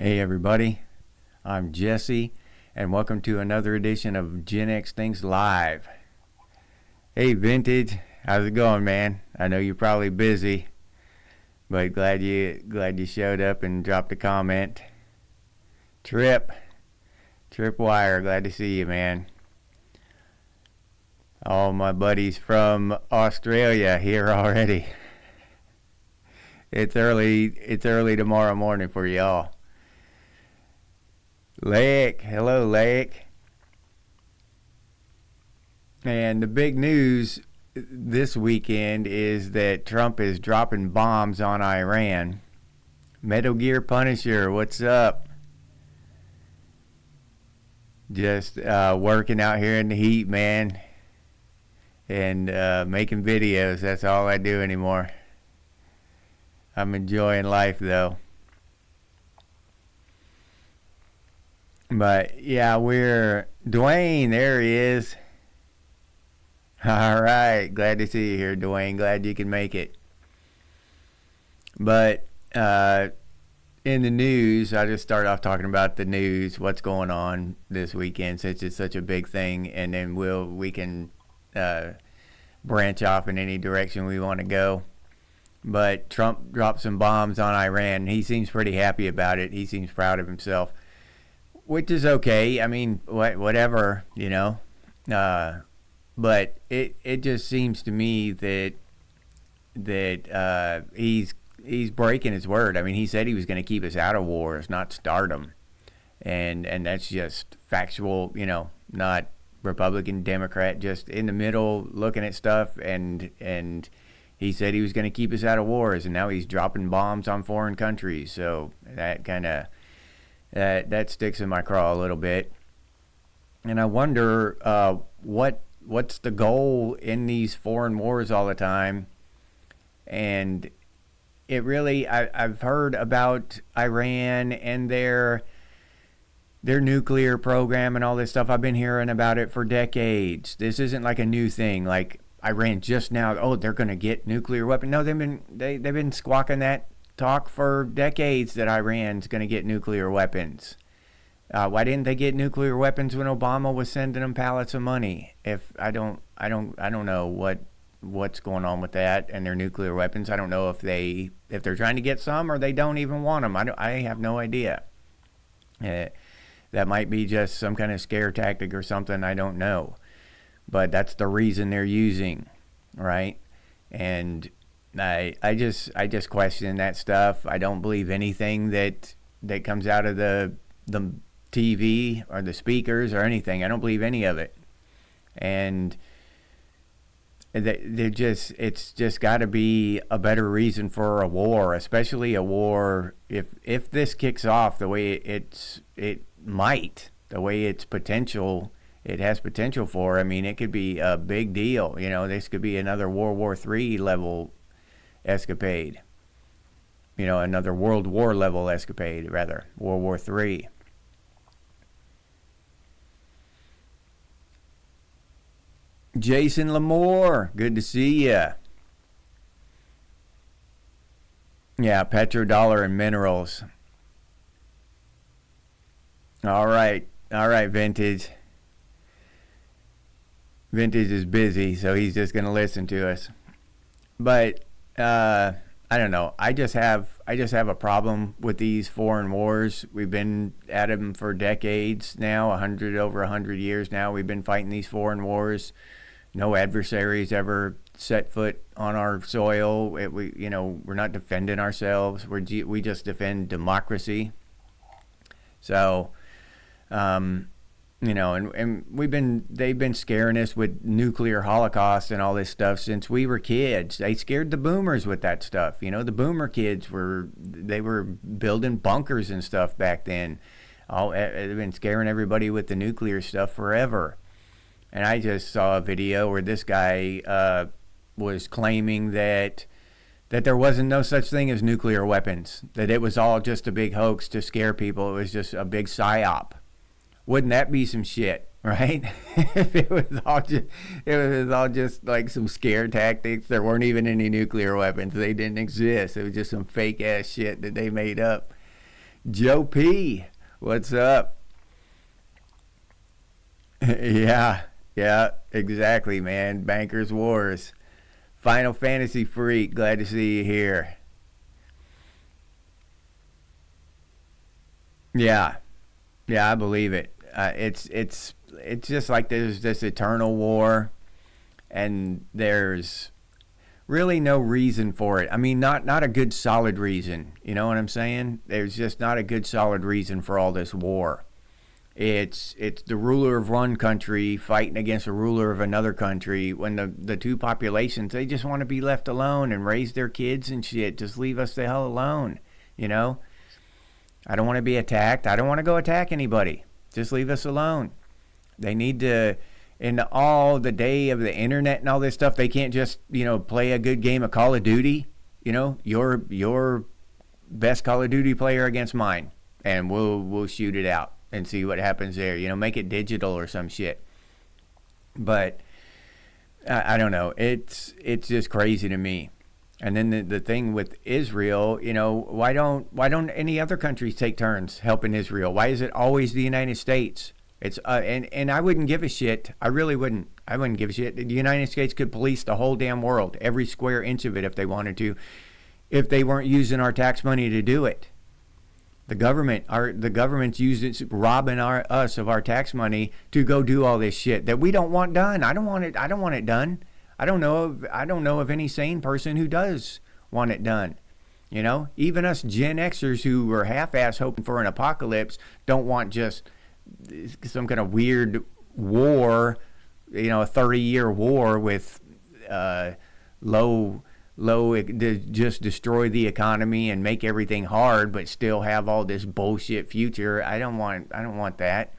Hey everybody, I'm Jesse, and welcome to another edition of Gen X Things Live. Hey Vintage, how's it going, man? I know you're probably busy, but glad you showed up and dropped a comment. Tripwire, glad to see you, man. All my buddies from Australia here already. It's early tomorrow morning for y'all. Lake, hello Lake. And the big news this weekend is that Trump is dropping bombs on Iran. Metal Gear Punisher, what's up? Just working out here in the heat, man. And making videos, that's all I do anymore. I'm enjoying life though. But yeah, Dwayne, there he is. All right, glad to see you here, Dwayne. Glad you can make it. But in the news, I just start off talking about the news, what's going on this weekend, since it's such a big thing, and then we can branch off in any direction we want to go. But Trump dropped some bombs on Iran. He seems pretty happy about it. He seems proud of himself, which is okay. I mean, whatever, you know. But it just seems to me that he's breaking his word. I mean, he said he was going to keep us out of wars, not start them, and that's just factual, you know, not Republican, Democrat, just in the middle, looking at stuff, and he said he was going to keep us out of wars, and now he's dropping bombs on foreign countries. So that kind of that sticks in my craw a little bit. And I wonder what's the goal in these foreign wars all the time. And it really, I've heard about Iran and their nuclear program and all this stuff. I've been hearing about it for decades. This isn't like a new thing. Like Iran just now, oh, they're going to get nuclear weapons. No, they've been squawking that talk for decades that Iran's going to get nuclear weapons. Why didn't they get nuclear weapons when Obama was sending them pallets of money? If I don't know what's going on with that and their nuclear weapons. I don't know if they're trying to get some or they don't even want them. I have no idea. That might be just some kind of scare tactic or something. I don't know. But that's the reason they're using, right? And I just question that stuff. I don't believe anything that comes out of the TV or the speakers or anything. I don't believe any of it. And it's just got to be a better reason for a war, especially a war if this kicks off the way it might, the way it has potential for. I mean, it could be a big deal. You know, this could be another World War III level escapade. You know, another World War level escapade, rather. World War III. Jason Lamore, good to see ya. Yeah, petrodollar and minerals. All right, Vintage. Vintage is busy, so he's just gonna listen to us. But I don't know. I just have a problem with these foreign wars. We've been at them for decades now, over 100 years now. We've been fighting these foreign wars. No adversaries ever set foot on our soil. We're not defending ourselves. We just defend democracy. So, and they've been scaring us with nuclear holocaust and all this stuff since we were kids. They scared the boomers with that stuff. You know, the boomer kids were building bunkers and stuff back then. They've been scaring everybody with the nuclear stuff forever. And I just saw a video where this guy was claiming that there wasn't no such thing as nuclear weapons, that it was all just a big hoax to scare people. It was just a big psyop. Wouldn't that be some shit, right? If it was all just like some scare tactics. There weren't even any nuclear weapons. They didn't exist. It was just some fake ass shit that they made up Joe P, what's up? Yeah, yeah, exactly, man. Bankers Wars. Final Fantasy Freak, glad to see you here. Yeah, yeah, I believe it. It's just like there's this eternal war, and there's really no reason for it. I mean, not a good solid reason. You know what I'm saying? There's just not a good solid reason for all this war. It's the ruler of one country fighting against a ruler of another country when the two populations, they just want to be left alone and raise their kids and shit. Just leave us the hell alone. You know? I don't want to be attacked. I don't want to go attack anybody. Just leave us alone. They need to, in all the day of the internet and all this stuff, they can't just, play a good game of Call of Duty. Your best Call of Duty player against mine, and we'll shoot it out and see what happens there. Make it digital or some shit. But I don't know. It's just crazy to me. And then the thing with Israel, why don't any other countries take turns helping Israel? Why is it always the United States? It's and I wouldn't give a shit. I really wouldn't. I wouldn't give a shit. The United States could police the whole damn world, every square inch of it, if they wanted to, if they weren't using our tax money to do it. The government's using, robbing us of our tax money to go do all this shit that we don't want done. I don't want it. I don't want it done. I don't know of any sane person who does want it done. Even us Gen Xers who were half-ass hoping for an apocalypse don't want just some kind of weird war, a 30-year war with low just destroy the economy and make everything hard, but still have all this bullshit future. I don't want that.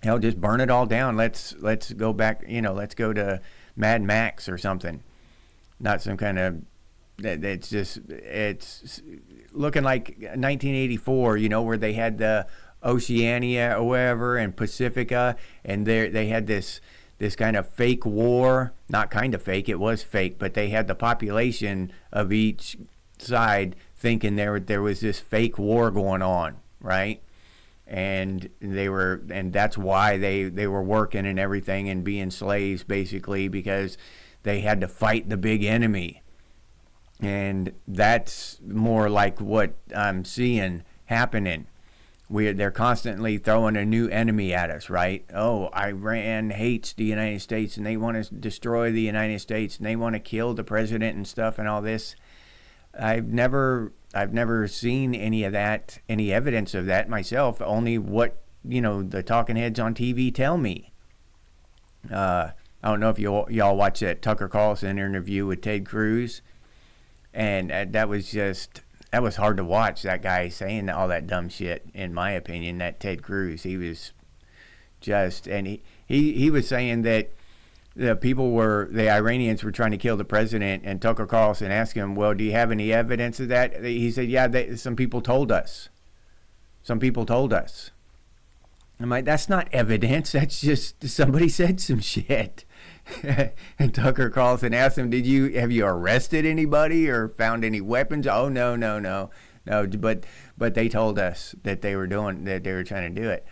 Hell, just burn it all down. Let's go back. Let's go to Mad Max or something. Not some kind of. It's looking like 1984. Where they had the Oceania or whatever and Pacifica, and they had this kind of fake war. Not kind of fake, it was fake, but they had the population of each side thinking there was this fake war going on, right? And that's why they were working and everything and being slaves, basically, because they had to fight the big enemy. And that's more like what I'm seeing happening. They're constantly throwing a new enemy at us, right? Oh, Iran hates the United States and they want to destroy the United States and they want to kill the president and stuff and all this. I've never seen any of that, any evidence of that myself. Only what the talking heads on TV tell me. I don't know if y'all watch that Tucker Carlson interview with Ted Cruz, and that was hard to watch. That guy saying all that dumb shit. In my opinion, that Ted Cruz, he was just, and he was saying that the Iranians were trying to kill the president, and Tucker Carlson asked him, well, do you have any evidence of that? He said, yeah, some people told us. Some people told us. I'm like, that's not evidence. That's just somebody said some shit. And Tucker Carlson asked him, have you arrested anybody or found any weapons? Oh, no. But they told us that they were trying to do it.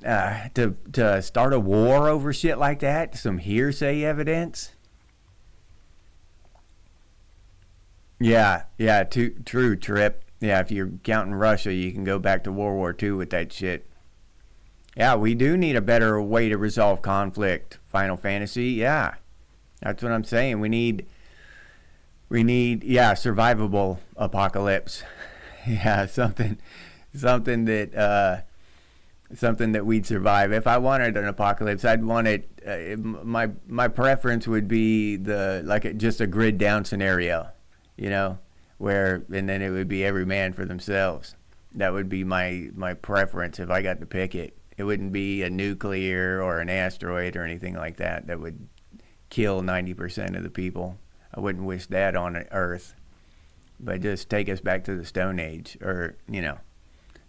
To start a war over shit like that, some hearsay evidence. Yeah, true, Trip. Yeah, if you're counting Russia, you can go back to World War II with that shit. Yeah, we do need a better way to resolve conflict, Final Fantasy. Yeah, that's what I'm saying. We need survivable apocalypse. Yeah, something that we'd survive. If I wanted an apocalypse, I'd want it. My preference would be just a grid down scenario, where, and then it would be every man for themselves. That would be my preference if I got to pick it. It wouldn't be a nuclear or an asteroid or anything like that would kill 90% of the people. I wouldn't wish that on Earth. But just take us back to the Stone Age or,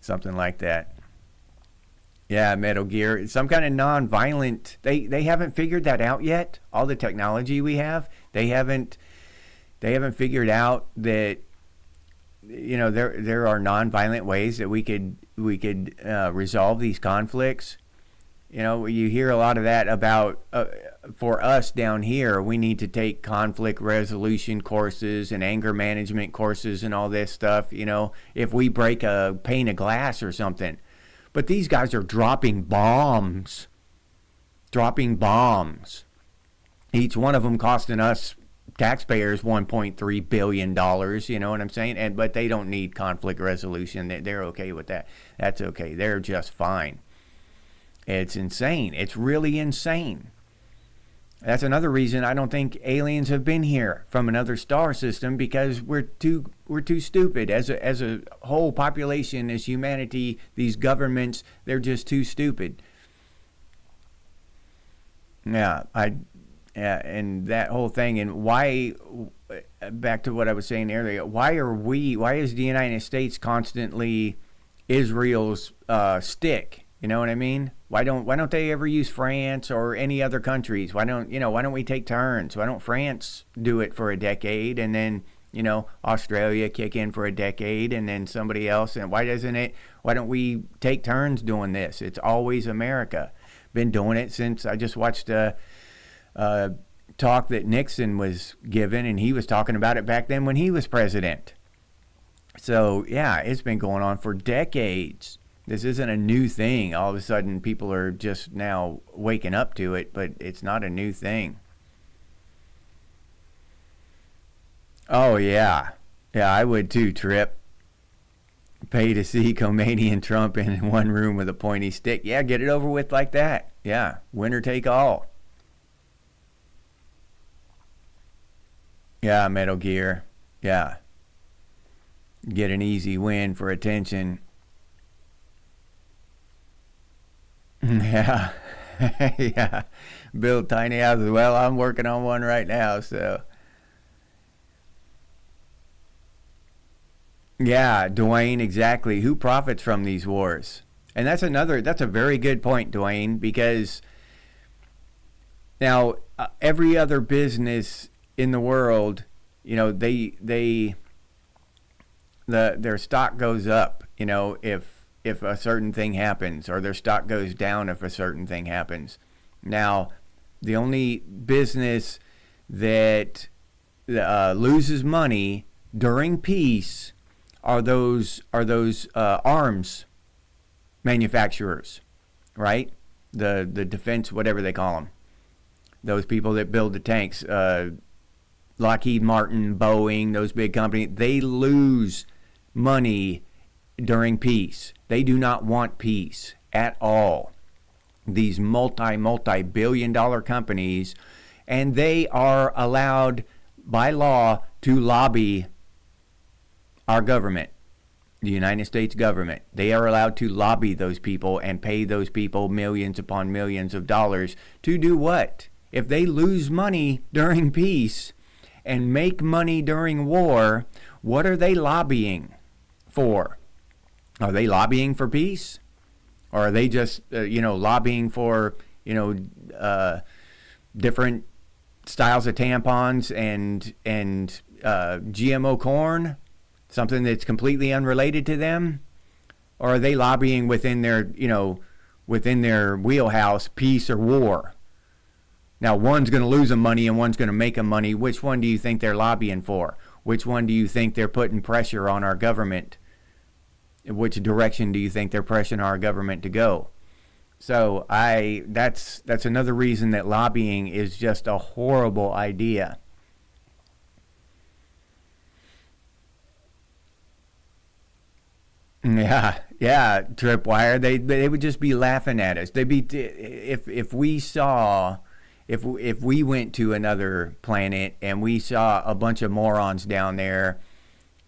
something like that. Yeah, Metal Gear. Some kind of non-violent. They haven't figured that out yet. All the technology we have, they haven't figured out that there are nonviolent ways that we could resolve these conflicts. You hear a lot of that about, for us down here, we need to take conflict resolution courses and anger management courses and all this stuff, if we break a pane of glass or something. But these guys are dropping bombs. Each one of them costing us taxpayers $1.3 billion, you know what I'm saying? But they don't need conflict resolution. They're okay with that. That's okay. They're just fine. It's insane. It's really insane. That's another reason I don't think aliens have been here from another star system, because we're too stupid as a whole population, as humanity. These governments, they're just too stupid. Yeah, and that whole thing, and why, back to what I was saying earlier, why is the United States constantly Israel's stick? You know what I mean? Why don't they ever use France or any other countries? Why don't we take turns? Why don't France do it for a decade, and then Australia kick in for a decade, and then somebody else? And why don't we take turns doing this? It's always America. Been doing it since I just watched a talk that Nixon was given, and he was talking about it back then when he was president. So yeah, it's been going on for decades. This isn't a new thing. All of a sudden people are just now waking up to it, but it's not a new thing. Oh yeah, I would too, Trip. Pay to see Khomeini and Trump in one room with a pointy stick. Yeah, get it over with like that. Yeah, winner take all. Yeah, Metal Gear. Yeah. Get an easy win for attention. Yeah. Yeah. Build tiny houses. Well, I'm working on one right now, so. Yeah, Dwayne, exactly. Who profits from these wars? And that's a very good point, Dwayne, because now every other business in the world, their stock goes up, if a certain thing happens, or their stock goes down if a certain thing happens. Now, the only business that loses money during peace are those arms manufacturers, right? The defense, whatever they call them. Those people that build the tanks, Lockheed Martin, Boeing, those big companies, they lose money during peace. They do not want peace at all. These multi-billion dollar companies, and they are allowed by law to lobby our government, the United States government. They are allowed to lobby those people and pay those people millions upon millions of dollars to do what? If they lose money during peace and make money during war, what are they lobbying for? Are they lobbying for peace? Or are they just, lobbying for, different styles of tampons and GMO corn? Something that's completely unrelated to them? Or are they lobbying within their wheelhouse, peace or war? Now, one's going to lose them money and one's going to make them money. Which one do you think they're lobbying for? Which one do you think they're putting pressure on our government? Which direction do you think they're pressuring our government to go? So that's another reason that lobbying is just a horrible idea. Yeah, Tripwire. They would just be laughing at us. They'd be if we went to another planet and we saw a bunch of morons down there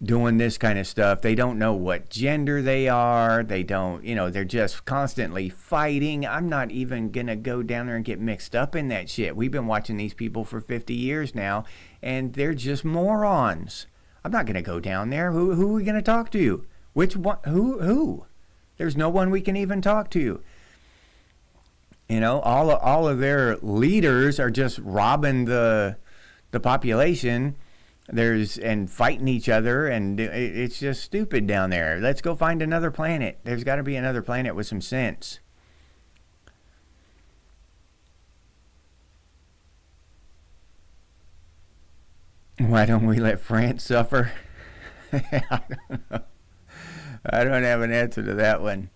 doing this kind of stuff. They don't know what gender they are. They don't, they're just constantly fighting. I'm not even going to go down there and get mixed up in that shit. We've been watching these people for 50 years now, and they're just morons. I'm not going to go down there. Who are we going to talk to? Which one? Who? There's no one we can even talk to. All of their leaders are just robbing the population and fighting each other, and it's just stupid down there. Let's go find another planet. There's got to be another planet with some sense. Why don't we let France suffer? I don't know. I don't have an answer to that one.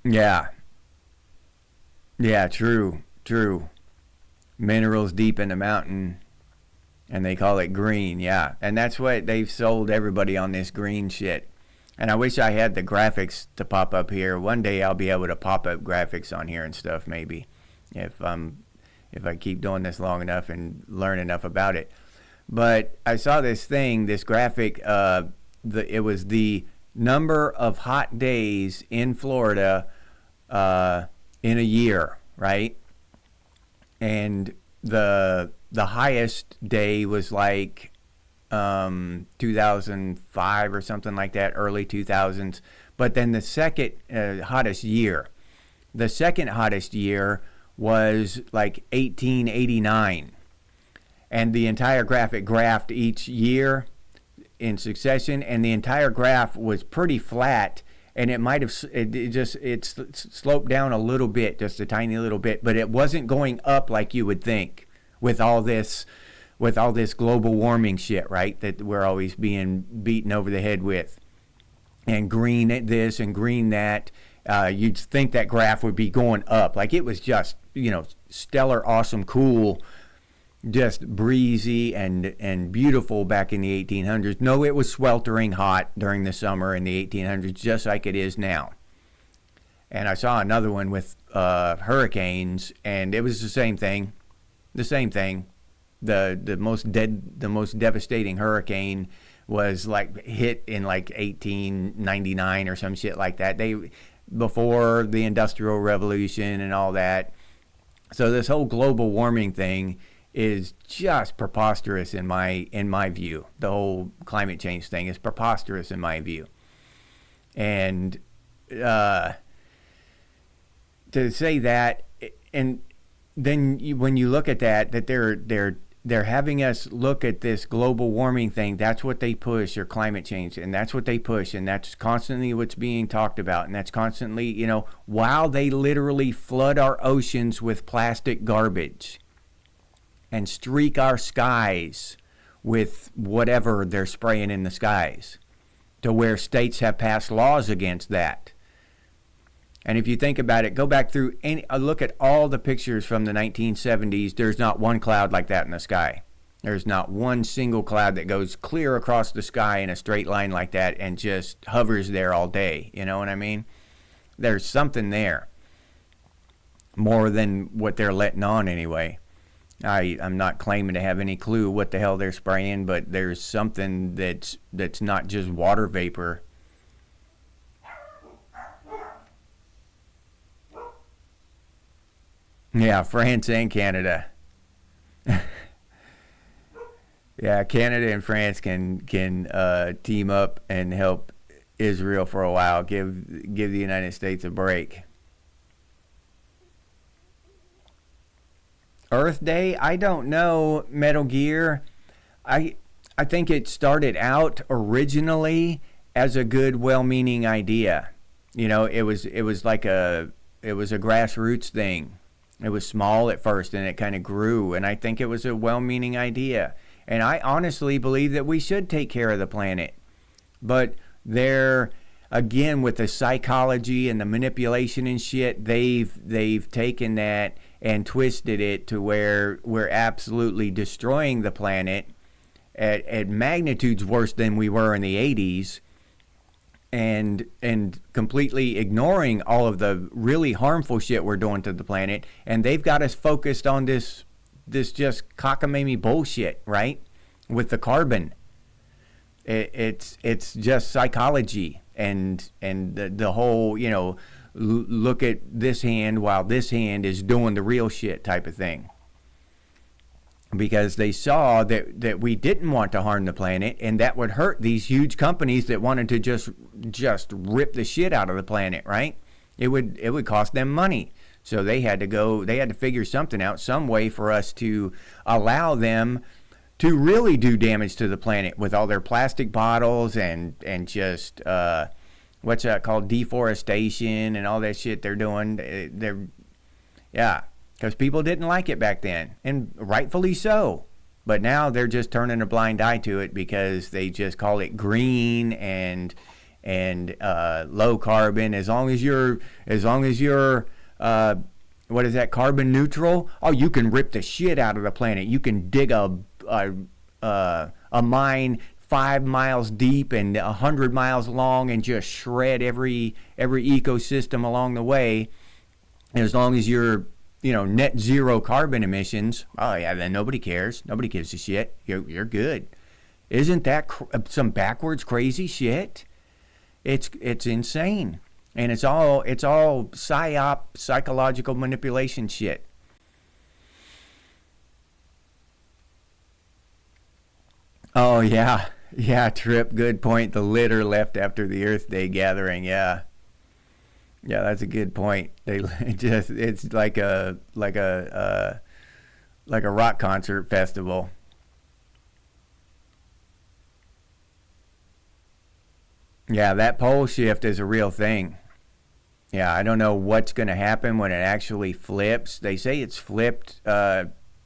Yeah. Yeah, true. True. Minerals deep in the mountain, and they call it green. Yeah. And that's what they've sold everybody on, this green shit. And I wish I had the graphics to pop up here. One day I'll be able to pop up graphics on here and stuff, maybe, if I keep doing this long enough and learn enough about it. But I saw this thing, this graphic. It was the number of hot days in Florida in a year, right? And the highest day was like 2005 or something like that, early 2000s. But then the second hottest year was like 1889. And the entire graphic graphed each year in succession, and the entire graph was pretty flat, and it might have it sloped down a little bit, just a tiny little bit, but it wasn't going up like you would think with all this global warming shit, right? That we're always being beaten over the head with, and green this and green that. You'd think that graph would be going up, like it was just, stellar, awesome, cool, just breezy and beautiful back in the 1800s. No, it was sweltering hot during the summer in the 1800s, just like it is now. And I saw another one with hurricanes, and it was the same thing. The most devastating hurricane was like hit in like 1899 or some shit like that. Before the Industrial Revolution and all that. So this whole global warming thing is just preposterous in my view. The whole climate change thing is preposterous in my view. And to say that, and then when you look at that they're having us look at this global warming thing. That's what they push, or climate change, and that's what they push, and that's constantly what's being talked about, and that's constantly, while they literally flood our oceans with plastic garbage and streak our skies with whatever they're spraying in the skies, to where states have passed laws against that. And if you think about it, go back through look at all the pictures from the 1970s. There's not one cloud like that in the sky. There's not one single cloud that goes clear across the sky in a straight line like that and just hovers there all day. You know what I mean? There's something there. More than what they're letting on anyway. I'm not claiming to have any clue what the hell they're spraying, but there's something that's not just water vapor. Yeah, France and Canada. Yeah, Canada and France can team up and help Israel for a while. Give the United States a break. Earth Day, I don't know, Metal Gear. I think it started out originally as a good, well-meaning idea. It was a grassroots thing. It was small at first, and it kind of grew, and I think it was a well-meaning idea. And I honestly believe that we should take care of the planet. But again, with the psychology and the manipulation and shit, they've taken that and twisted it to where we're absolutely destroying the planet at magnitudes worse than we were in the 80s. And completely ignoring all of the really harmful shit we're doing to the planet, and they've got us focused on this just cockamamie bullshit, right? With the carbon, it's just psychology, and the whole look at this hand while this hand is doing the real shit type of thing. Because they saw that we didn't want to harm the planet, and that would hurt these huge companies that wanted to just rip the shit out of the planet, right? It would cost them money. So they had to figure something out, some way for us to allow them to really do damage to the planet with all their plastic bottles and just what's that called, deforestation and all that shit they're doing. Yeah, because people didn't like it back then, and rightfully so. But now they're just turning a blind eye to it because they just call it green and low carbon. As long as you're what is that, carbon neutral? Oh, you can rip the shit out of the planet. You can dig a mine 5 miles deep and 100 miles long and just shred every ecosystem along the way. And as long as you're net zero carbon emissions, oh yeah, then nobody cares. Nobody gives a shit. You're good. Isn't that some backwards crazy shit? It's insane, and it's all psyop, psychological manipulation shit. Oh yeah, Trip. Good point. The litter left after the Earth Day gathering. Yeah, that's a good point. It's like a rock concert festival. Yeah, that pole shift is a real thing. Yeah, I don't know what's going to happen when it actually flips. They say it's flipped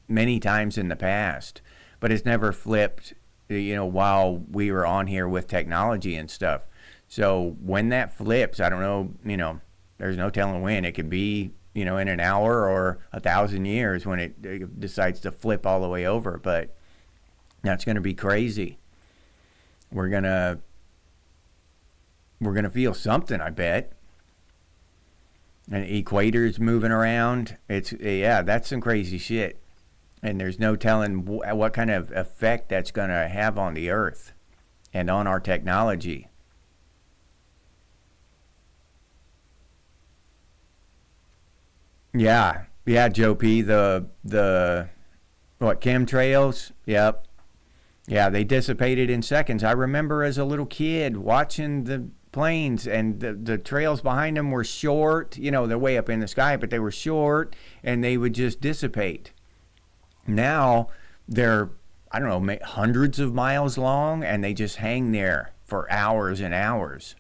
many times in the past, but it's never flipped, while we were on here with technology and stuff. So when that flips, I don't know, there's no telling when. It could be, in an hour or 1,000 years when it decides to flip all the way over. But that's going to be crazy. We're gonna feel something, I bet. And equators moving around. That's some crazy shit. And there's no telling what kind of effect that's going to have on the Earth and on our technology. Yeah, Joe P. The what, chemtrails? Yep. Yeah, they dissipated in seconds. I remember as a little kid watching the planes, and the trails behind them were short. They're way up in the sky, but they were short, and they would just dissipate. Now they're, I don't know, hundreds of miles long, and they just hang there for hours and hours.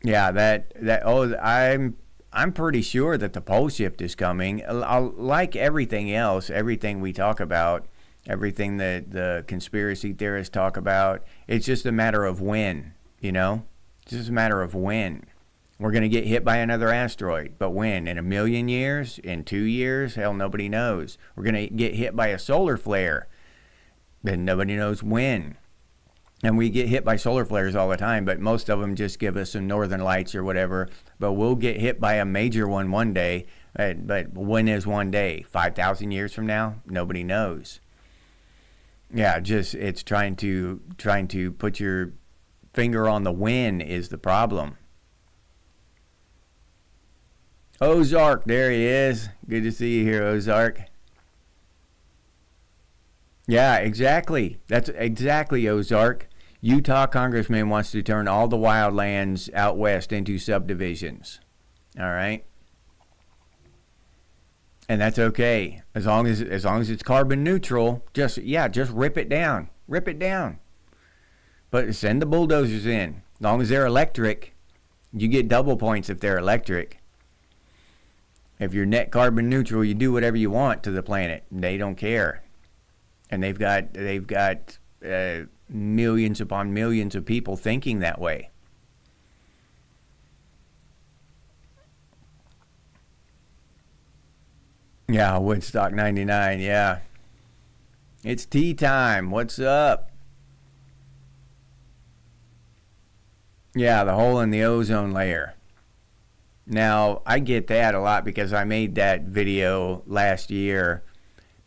Yeah, I'm pretty sure that the pole shift is coming. Like everything else, everything we talk about, everything that the conspiracy theorists talk about, it's just a matter of when, It's just a matter of when. We're going to get hit by another asteroid, but when? In 1,000,000 years? In 2 years? Hell, nobody knows. We're going to get hit by a solar flare, then nobody knows when. And we get hit by solar flares all the time, but most of them just give us some northern lights or whatever. But we'll get hit by a major one day. But when is one day? 5,000 years from now? Nobody knows. Yeah, it's trying to put your finger on the when is the problem. Ozark, there he is. Good to see you here, Ozark. Yeah, exactly. That's exactly, Ozark. Utah congressman wants to turn all the wildlands out west into subdivisions. All right? And that's okay. As long as it's carbon neutral, just rip it down. Rip it down. But send the bulldozers in. As long as they're electric, you get double points if they're electric. If you're net carbon neutral, you do whatever you want to the planet. They don't care. And they've got millions upon millions of people thinking that way. Yeah, Woodstock 99, yeah. It's tea time. What's up? Yeah, the hole in the ozone layer. Now, I get that a lot because I made that video last year,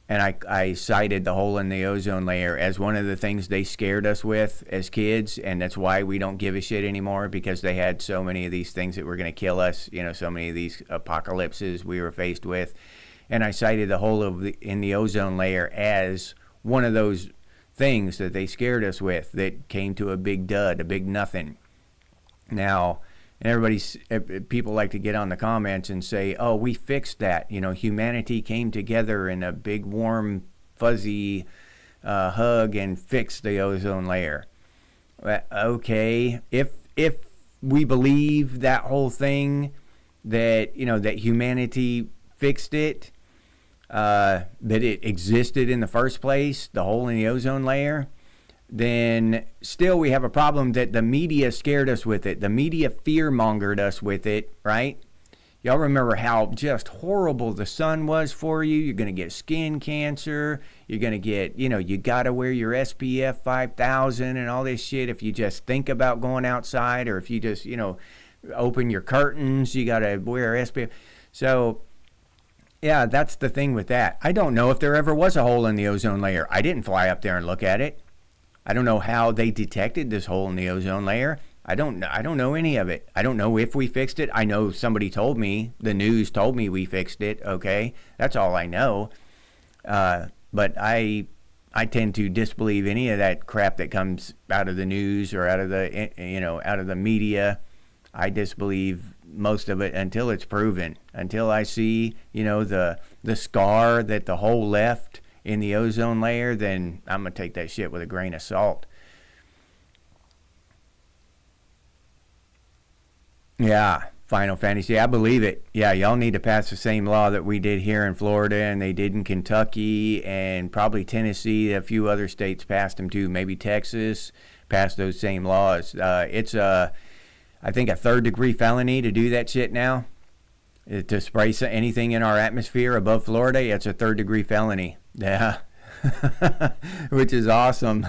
and I cited the hole in the ozone layer as one of the things they scared us with as kids, and that's why we don't give a shit anymore, because they had so many of these things that were going to kill us, so many of these apocalypses we were faced with. And I cited the hole in the ozone layer as one of those things that they scared us with that came to a big dud, a big nothing. Now, And people like to get on the comments and say, "Oh, we fixed that. You know, humanity came together in a big, warm, fuzzy hug and fixed the ozone layer." Okay, if we believe that whole thing, that that humanity fixed it, that it existed in the first place, the hole in the ozone layer, then still we have a problem that the media scared us with it. The media fear-mongered us with it, right? Y'all remember how just horrible the sun was for you. You're going to get skin cancer. You're going to get, you got to wear your SPF 5000 and all this shit if you just think about going outside, or if you just, open your curtains, you got to wear SPF. So, yeah, that's the thing with that. I don't know if there ever was a hole in the ozone layer. I didn't fly up there and look at it. I don't know how they detected this hole in the ozone layer. I don't know any of it. I don't know if we fixed it. I know somebody told me, the news told me we fixed it. Okay, that's all I know. But I tend to disbelieve any of that crap that comes out of the news or out of the media. I disbelieve most of it until it's proven. Until I see, the scar that the hole left in the ozone layer, then I'm gonna take that shit with a grain of salt. Yeah, Final Fantasy, I believe it. Yeah, y'all need to pass the same law that we did here in Florida and they did in Kentucky and probably Tennessee. A few other states passed them too. Maybe Texas passed those same laws. It's I think a 3rd-degree felony to do that shit now. To spray anything in our atmosphere above Florida, it's a 3rd-degree felony. Yeah, which is awesome.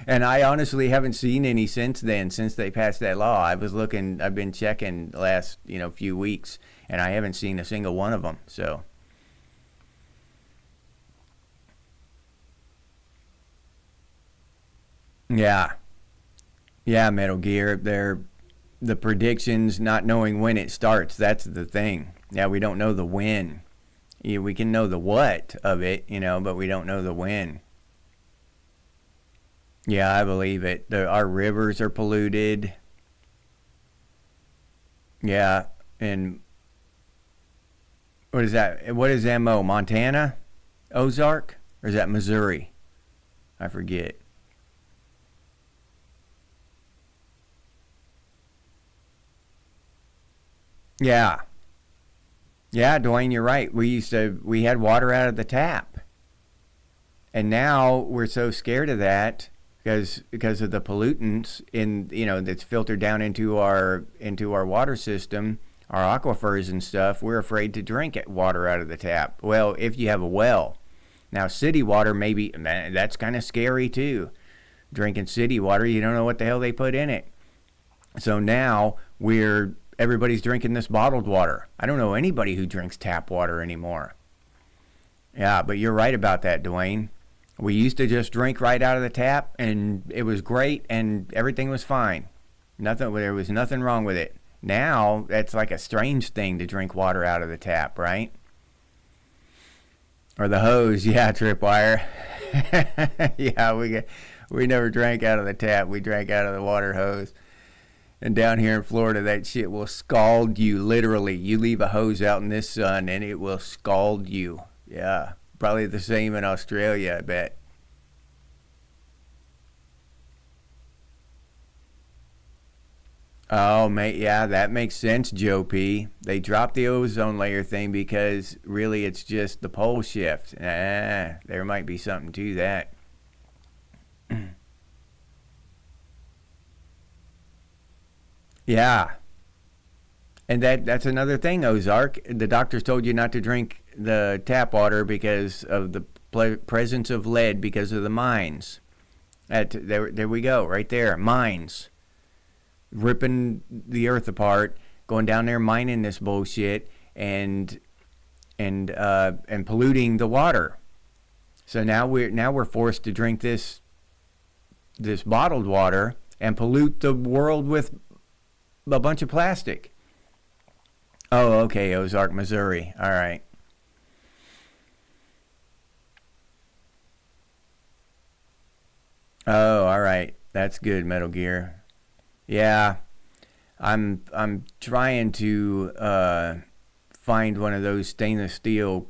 And I honestly haven't seen any since then, since they passed that law. I've been checking the last, few weeks, and I haven't seen a single one of them. So, yeah, Metal Gear. The predictions, not knowing when it starts. That's the thing. Yeah, we don't know the when. Yeah, we can know the what of it, but we don't know the when. Yeah, I believe it. Our rivers are polluted. Yeah, and what is that? What is MO? Montana? Ozark? Or is that Missouri? I forget. Yeah. Yeah, Dwayne, you're right. We had water out of the tap. And now we're so scared of that because of the pollutants that's filtered down into our water system, our aquifers and stuff. We're afraid to drink water out of the tap. Well, if you have a well. Now, city water, maybe, man, that's kind of scary too. Drinking city water, you don't know what the hell they put in it. So now everybody's drinking this bottled water. I don't know anybody who drinks tap water anymore. Yeah, but you're right about that, Dwayne. We used to just drink right out of the tap, and it was great, and everything was fine. There was nothing wrong with it. Now, that's like a strange thing to drink water out of the tap, right? Or the hose, yeah, Tripwire. Yeah, we never drank out of the tap. We drank out of the water hose. And down here in Florida, that shit will scald you, literally. You leave a hose out in this sun, and it will scald you. Yeah, probably the same in Australia, I bet. Oh, mate, yeah, that makes sense, Joe P. They dropped the ozone layer thing because really it's just the pole shift. There might be something to that. Yeah, and that's another thing, Ozark. The doctors told you not to drink the tap water because of the presence of lead because of the mines. There we go, right there, mines. Ripping the earth apart, going down there mining this bullshit and and polluting the water. So now we're forced to drink this bottled water and pollute the world with a bunch of plastic. Oh, okay, Ozark, Missouri. All right. Oh, all right. That's good, Metal Gear. Yeah, I'm trying to find one of those stainless steel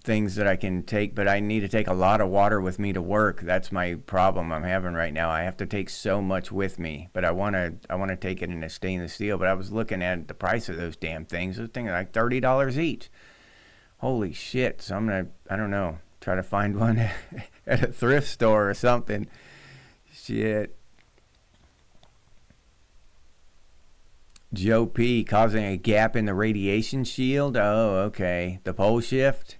things that I can take, but I need to take a lot of water with me to work. That's my problem I'm having right now. I have to take so much with me, but I want to take it in a stainless steel. But I was looking at the price of those damn things. Those things are like $30 each. Holy shit. So I'm gonna, I don't know, try to find one at a thrift store or something. Shit. Joe P. causing a gap in the radiation shield. Oh, okay. The pole shift.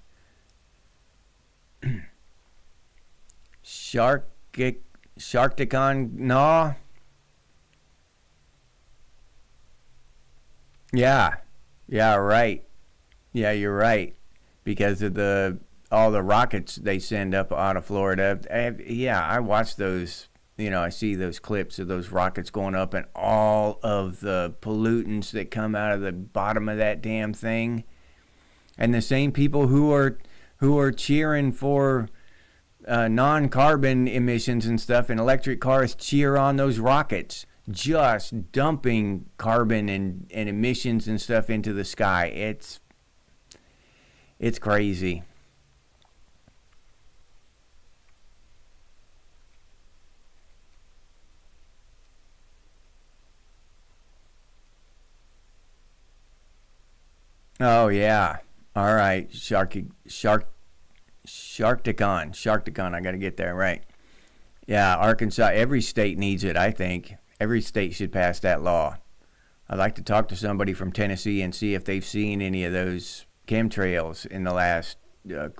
Sharkticon, no. Yeah, right. Yeah, you're right. Because of all the rockets they send up out of Florida. I watch those. I see those clips of those rockets going up and all of the pollutants that come out of the bottom of that damn thing. And the same people who are cheering for non-carbon emissions and stuff in electric cars cheer on those rockets, just dumping carbon and emissions and stuff into the sky. It's crazy. Oh yeah. All right. Sharkticon. I got to get that right. Yeah, Arkansas. Every state needs it. I think every state should pass that law. I'd like to talk to somebody from Tennessee and see if they've seen any of those chemtrails in the last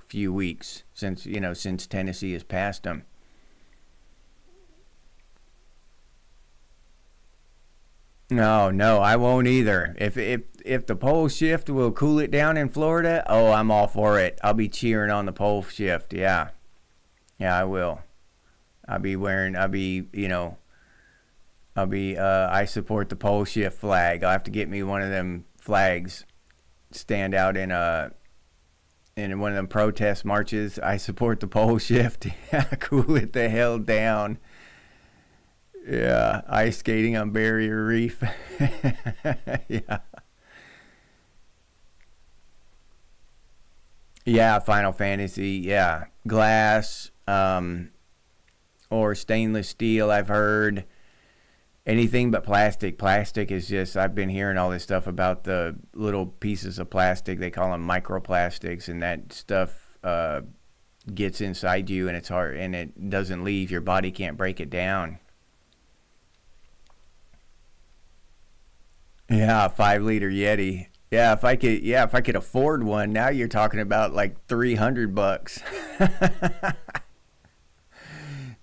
few weeks since Tennessee has passed them. No, I won't either. If the pole shift will cool it down in Florida, oh, I'm all for it. I'll be cheering on the pole shift. Yeah, I will. I support the pole shift flag. I'll have to get me one of them flags. Stand out in one of them protest marches. I support the pole shift. Cool it the hell down. Yeah, ice skating on Barrier Reef. Yeah. Yeah, Final Fantasy. Yeah. Glass, or stainless steel, I've heard. Anything but plastic. Plastic is just, I've been hearing all this stuff about the little pieces of plastic. They call them microplastics, and that stuff gets inside you, and it's hard, and it doesn't leave. Your body can't break it down. Yeah, a 5 liter Yeti. If I could afford one, now you're talking about like $300.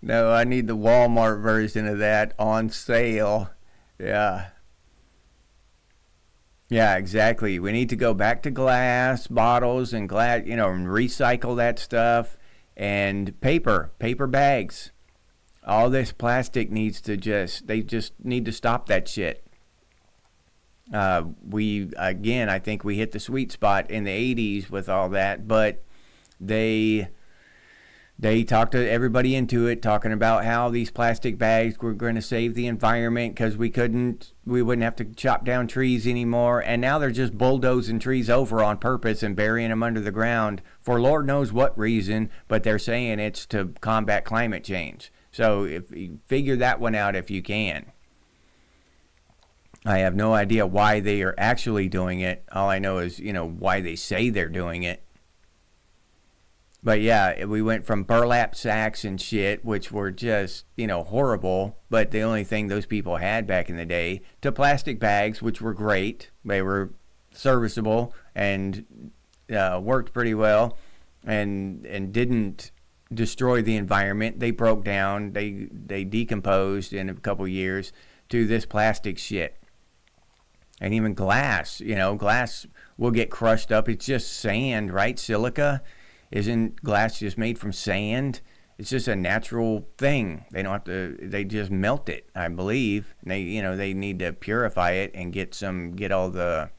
No, I need the Walmart version of that on sale. Yeah. Yeah, exactly. We need to go back to glass bottles and and recycle that stuff, and paper bags. All this plastic they just need to stop that shit. I think we hit the sweet spot in the 80s with all that, but they talked to everybody into it, talking about how these plastic bags were going to save the environment because we wouldn't have to chop down trees anymore. And now they're just bulldozing trees over on purpose and burying them under the ground for Lord knows what reason, but they're saying it's to combat climate change. So if you figure that one out if you can. I have no idea why they are actually doing it. All I know is, why they say they're doing it. But yeah, we went from burlap sacks and shit, which were just, horrible, but the only thing those people had back in the day, to plastic bags, which were great. They were serviceable and worked pretty well, and didn't destroy the environment. They broke down, they decomposed in a couple years, to this plastic shit. And even glass will get crushed up. It's just sand, right? Silica. Isn't glass just made from sand? It's just a natural thing. They don't have to. They just melt it, I believe. And they need to purify it and get all the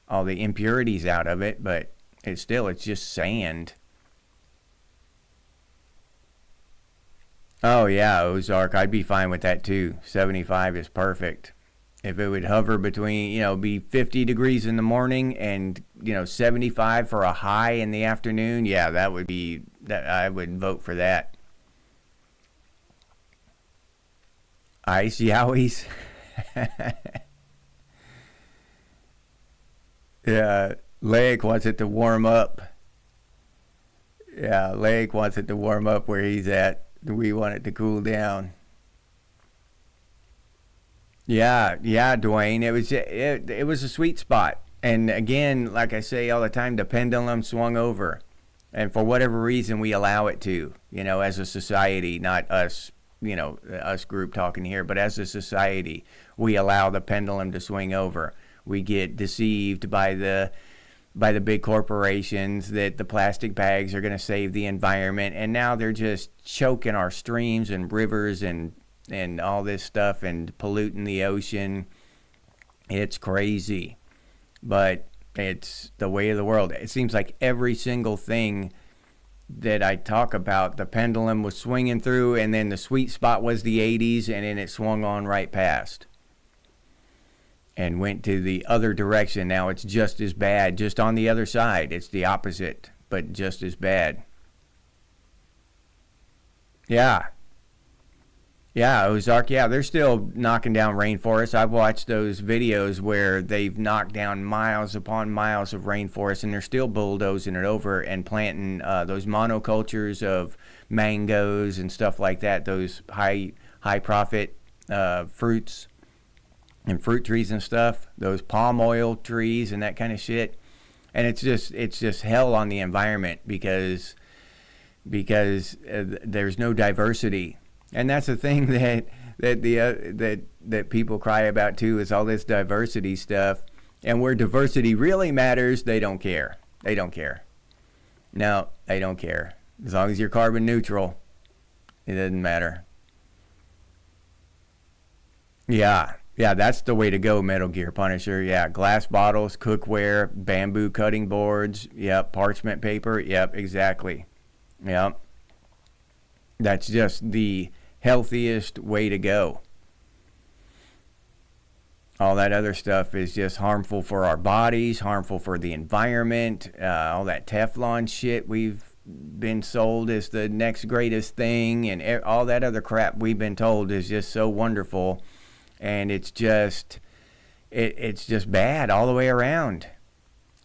impurities out of it. But it's just sand. Oh yeah, Ozark. I'd be fine with that too. 75 is perfect. If it would hover between, be 50 degrees in the morning and, 75 for a high in the afternoon, yeah, I would vote for that. Ice Yowies. Yeah, Lake wants it to warm up. Yeah, Lake wants it to warm up where he's at. We want it to cool down. Yeah, Dwayne. It was a sweet spot. And again, like I say all the time, the pendulum swung over. And for whatever reason, we allow it to, as a society, not us, us group talking here, but as a society, we allow the pendulum to swing over. We get deceived by the big corporations that the plastic bags are going to save the environment, and now they're just choking our streams and rivers and all this stuff and polluting the ocean. It's crazy, but it's the way of the world. It seems like every single thing that I talk about, the pendulum was swinging through, and then the sweet spot was the 80s, and then it swung on right past and went to the other direction. Now it's just as bad, just on the other side. It's the opposite, but just as bad. Yeah, Ozark, they're still knocking down rainforests. I've watched those videos where they've knocked down miles upon miles of rainforest, and they're still bulldozing it over and planting those monocultures of mangoes and stuff like that, those high profit fruits and fruit trees and stuff, those palm oil trees and that kind of shit. And it's just hell on the environment because there's no diversity. And that's the thing that people cry about too, is all this diversity stuff. And where diversity really matters, they don't care. No, they don't care. As long as you're carbon neutral, it doesn't matter. Yeah, that's the way to go, Metal Gear Punisher. Yeah, glass bottles, cookware, bamboo cutting boards. Yep, parchment paper. Yep, exactly. Yep. That's just the healthiest way to go. All that other stuff is just harmful for our bodies, harmful for the environment. All that Teflon shit we've been sold is the next greatest thing, and all that other crap we've been told is just so wonderful. And it's just bad all the way around.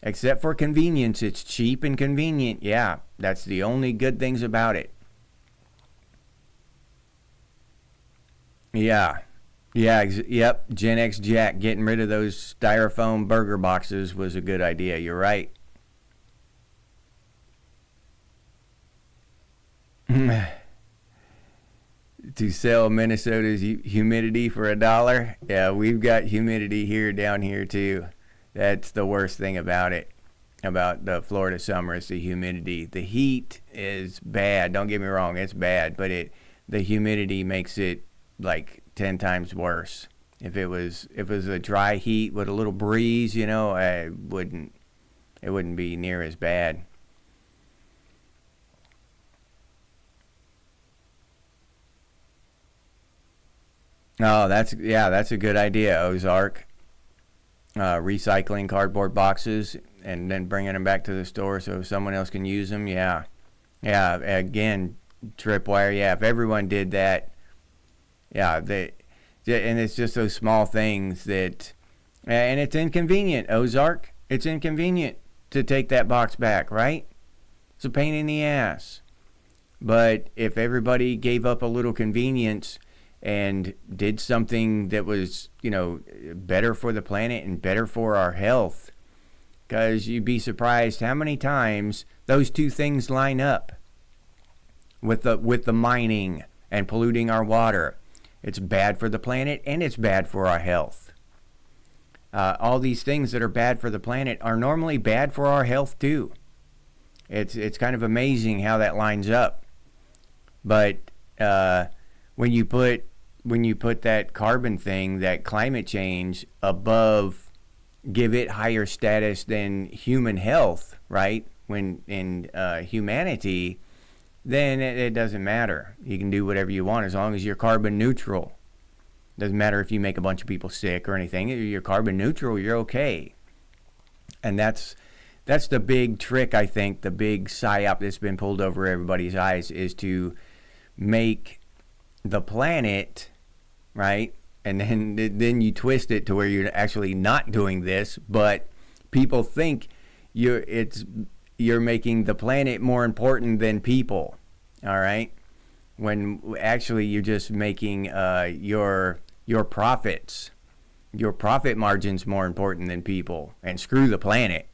Except for convenience. It's cheap and convenient. Yeah, that's the only good things about it. Yep. Gen X Jack, getting rid of those styrofoam burger boxes was a good idea. You're right. To sell Minnesota's humidity for $1. Yeah, we've got humidity down here too. That's the worst thing about it, about the Florida summer, is the humidity. The heat is bad. Don't get me wrong, it's bad, but the humidity makes it like 10 times worse. If it was a dry heat with a little breeze, it wouldn't be near as bad. Oh, that's a good idea, Ozark. Recycling cardboard boxes and then bringing them back to the store so someone else can use them. Yeah. Again, tripwire. Yeah, if everyone did that. Yeah, and it's just those small things that, and it's inconvenient, Ozark. It's inconvenient to take that box back, right? It's a pain in the ass. But if everybody gave up a little convenience and did something that was, better for the planet and better for our health, because you'd be surprised how many times those two things line up with the mining and polluting our water. It's bad for the planet and it's bad for our health. All these things that are bad for the planet are normally bad for our health too. It's kind of amazing how that lines up. But when you put that carbon thing, that climate change, above, give it higher status than human health, right? When in humanity, then it doesn't matter. You can do whatever you want as long as you're carbon neutral. Doesn't matter if you make a bunch of people sick or anything. You're carbon neutral, you're okay. And that's the big trick, I think, the big psyop that's been pulled over everybody's eyes, is to make the planet, right? And then you twist it to where you're actually not doing this, but people think you're making the planet more important than people, all right? When actually you're just making your profits, your profit margins more important than people, and screw the planet.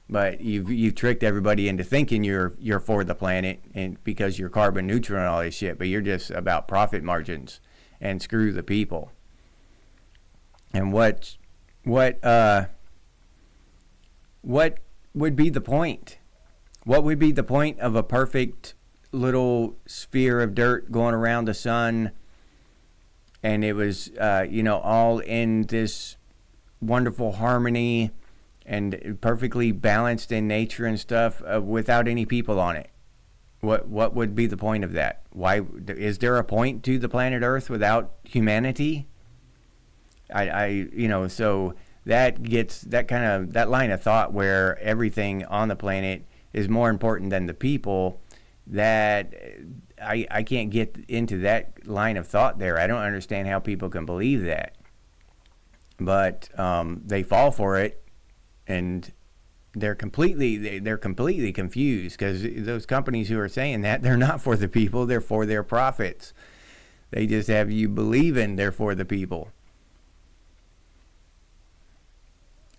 But you've tricked everybody into thinking you're for the planet, and because you're carbon neutral and all this shit, but you're just about profit margins, and screw the people. And what would be the point? What would be the point of a perfect little sphere of dirt going around the sun, and it was all in this wonderful harmony and perfectly balanced in nature and stuff, without any people on it? What would be the point of that? Why is there a point to the planet Earth without humanity? So that gets that line of thought where everything on the planet is more important than the people. That I can't get into that line of thought there. I don't understand how people can believe that, but they fall for it, and they're completely confused, because those companies who are saying that, they're not for the people, they're for their profits. They just have you believing they're for the people.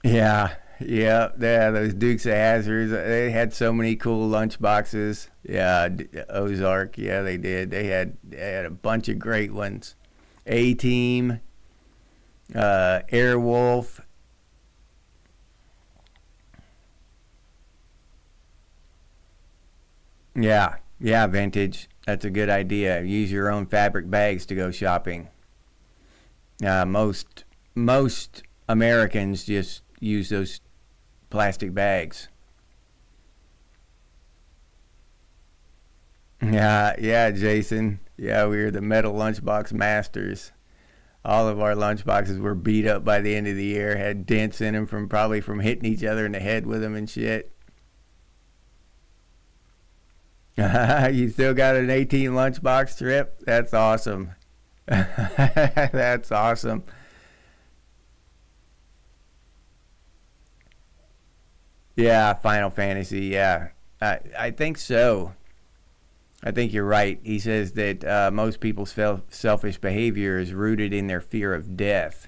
Yeah, those Dukes of Hazzards, they had so many cool lunch boxes. Yeah, Ozark, yeah, they did. They had a bunch of great ones. A-Team, Airwolf. Yeah, Vintage. That's a good idea. Use your own fabric bags to go shopping. Most Americans just use those plastic bags. Yeah, Jason. Yeah, we were the metal lunchbox masters. All of our lunchboxes were beat up by the end of the year, had dents in them from hitting each other in the head with them and shit. You still got an 18 lunchbox trip? That's awesome. That's awesome. Yeah, Final Fantasy. Yeah, I think so. I think you're right. He says that most people's selfish behavior is rooted in their fear of death.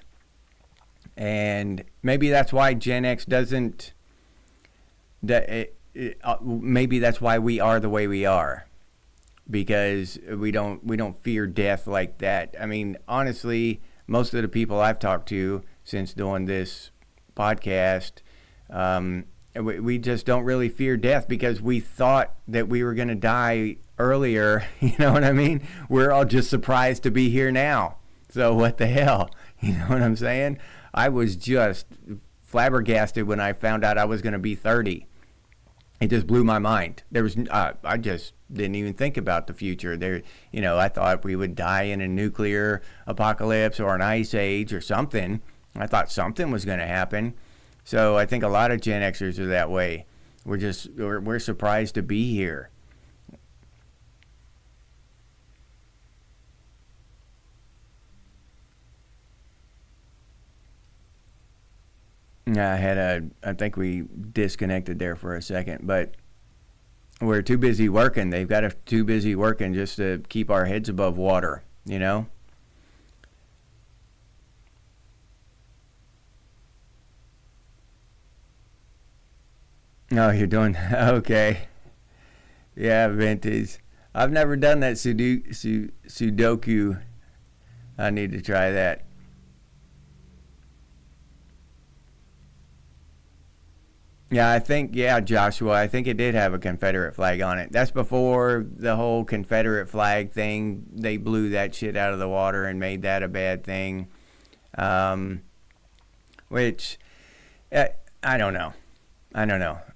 And maybe that's why Gen X doesn't... maybe that's why we are the way we are. Because we don't fear death like that. I mean, honestly, most of the people I've talked to since doing this podcast... we just don't really fear death, because we thought that we were going to die earlier. You know what I mean? We're all just surprised to be here now. So what the hell? You know what I'm saying? I was just flabbergasted when I found out I was going to be 30. It just blew my mind. I just didn't even think about the future. I thought we would die in a nuclear apocalypse or an ice age or something. I thought something was going to happen. So I think a lot of Gen Xers are that way. We're surprised to be here. I think we disconnected there for a second, but we're too busy working. They've got us too busy working just to keep our heads above water, you know? Oh, you're doing okay. Yeah, Vintage. I've never done that Sudoku. I need to try that. Yeah, Joshua, I think it did have a Confederate flag on it. That's before the whole Confederate flag thing. They blew that shit out of the water and made that a bad thing. Um, which, I don't know.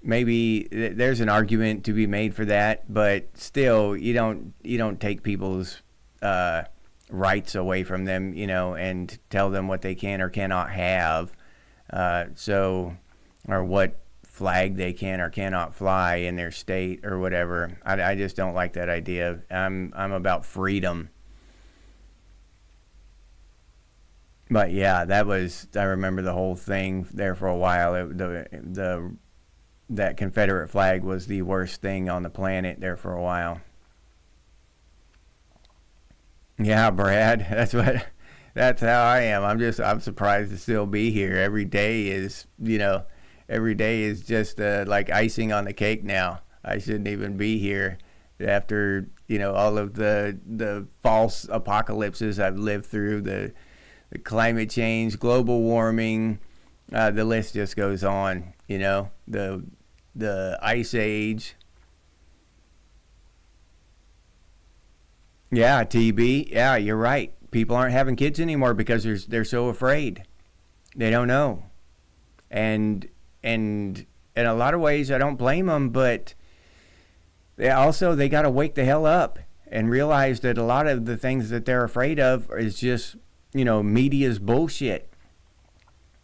Maybe there's an argument to be made for that, but still, you don't take people's rights away from them, and tell them what they can or cannot have. Or what flag they can or cannot fly in their state or whatever. I just don't like that idea. I'm about freedom. But yeah, I remember the whole thing there for a while. That Confederate flag was the worst thing on the planet there for a while. Yeah, Brad, that's how I am. I'm surprised to still be here. Every day is just like icing on the cake now. I shouldn't even be here after, all of the false apocalypses I've lived through, the climate change, global warming, the list just goes on, the ice age. Yeah, TB. Yeah, you're right. People aren't having kids anymore because they're so afraid. They don't know. And in a lot of ways, I don't blame them, but they got to wake the hell up and realize that a lot of the things that they're afraid of is just, media's bullshit.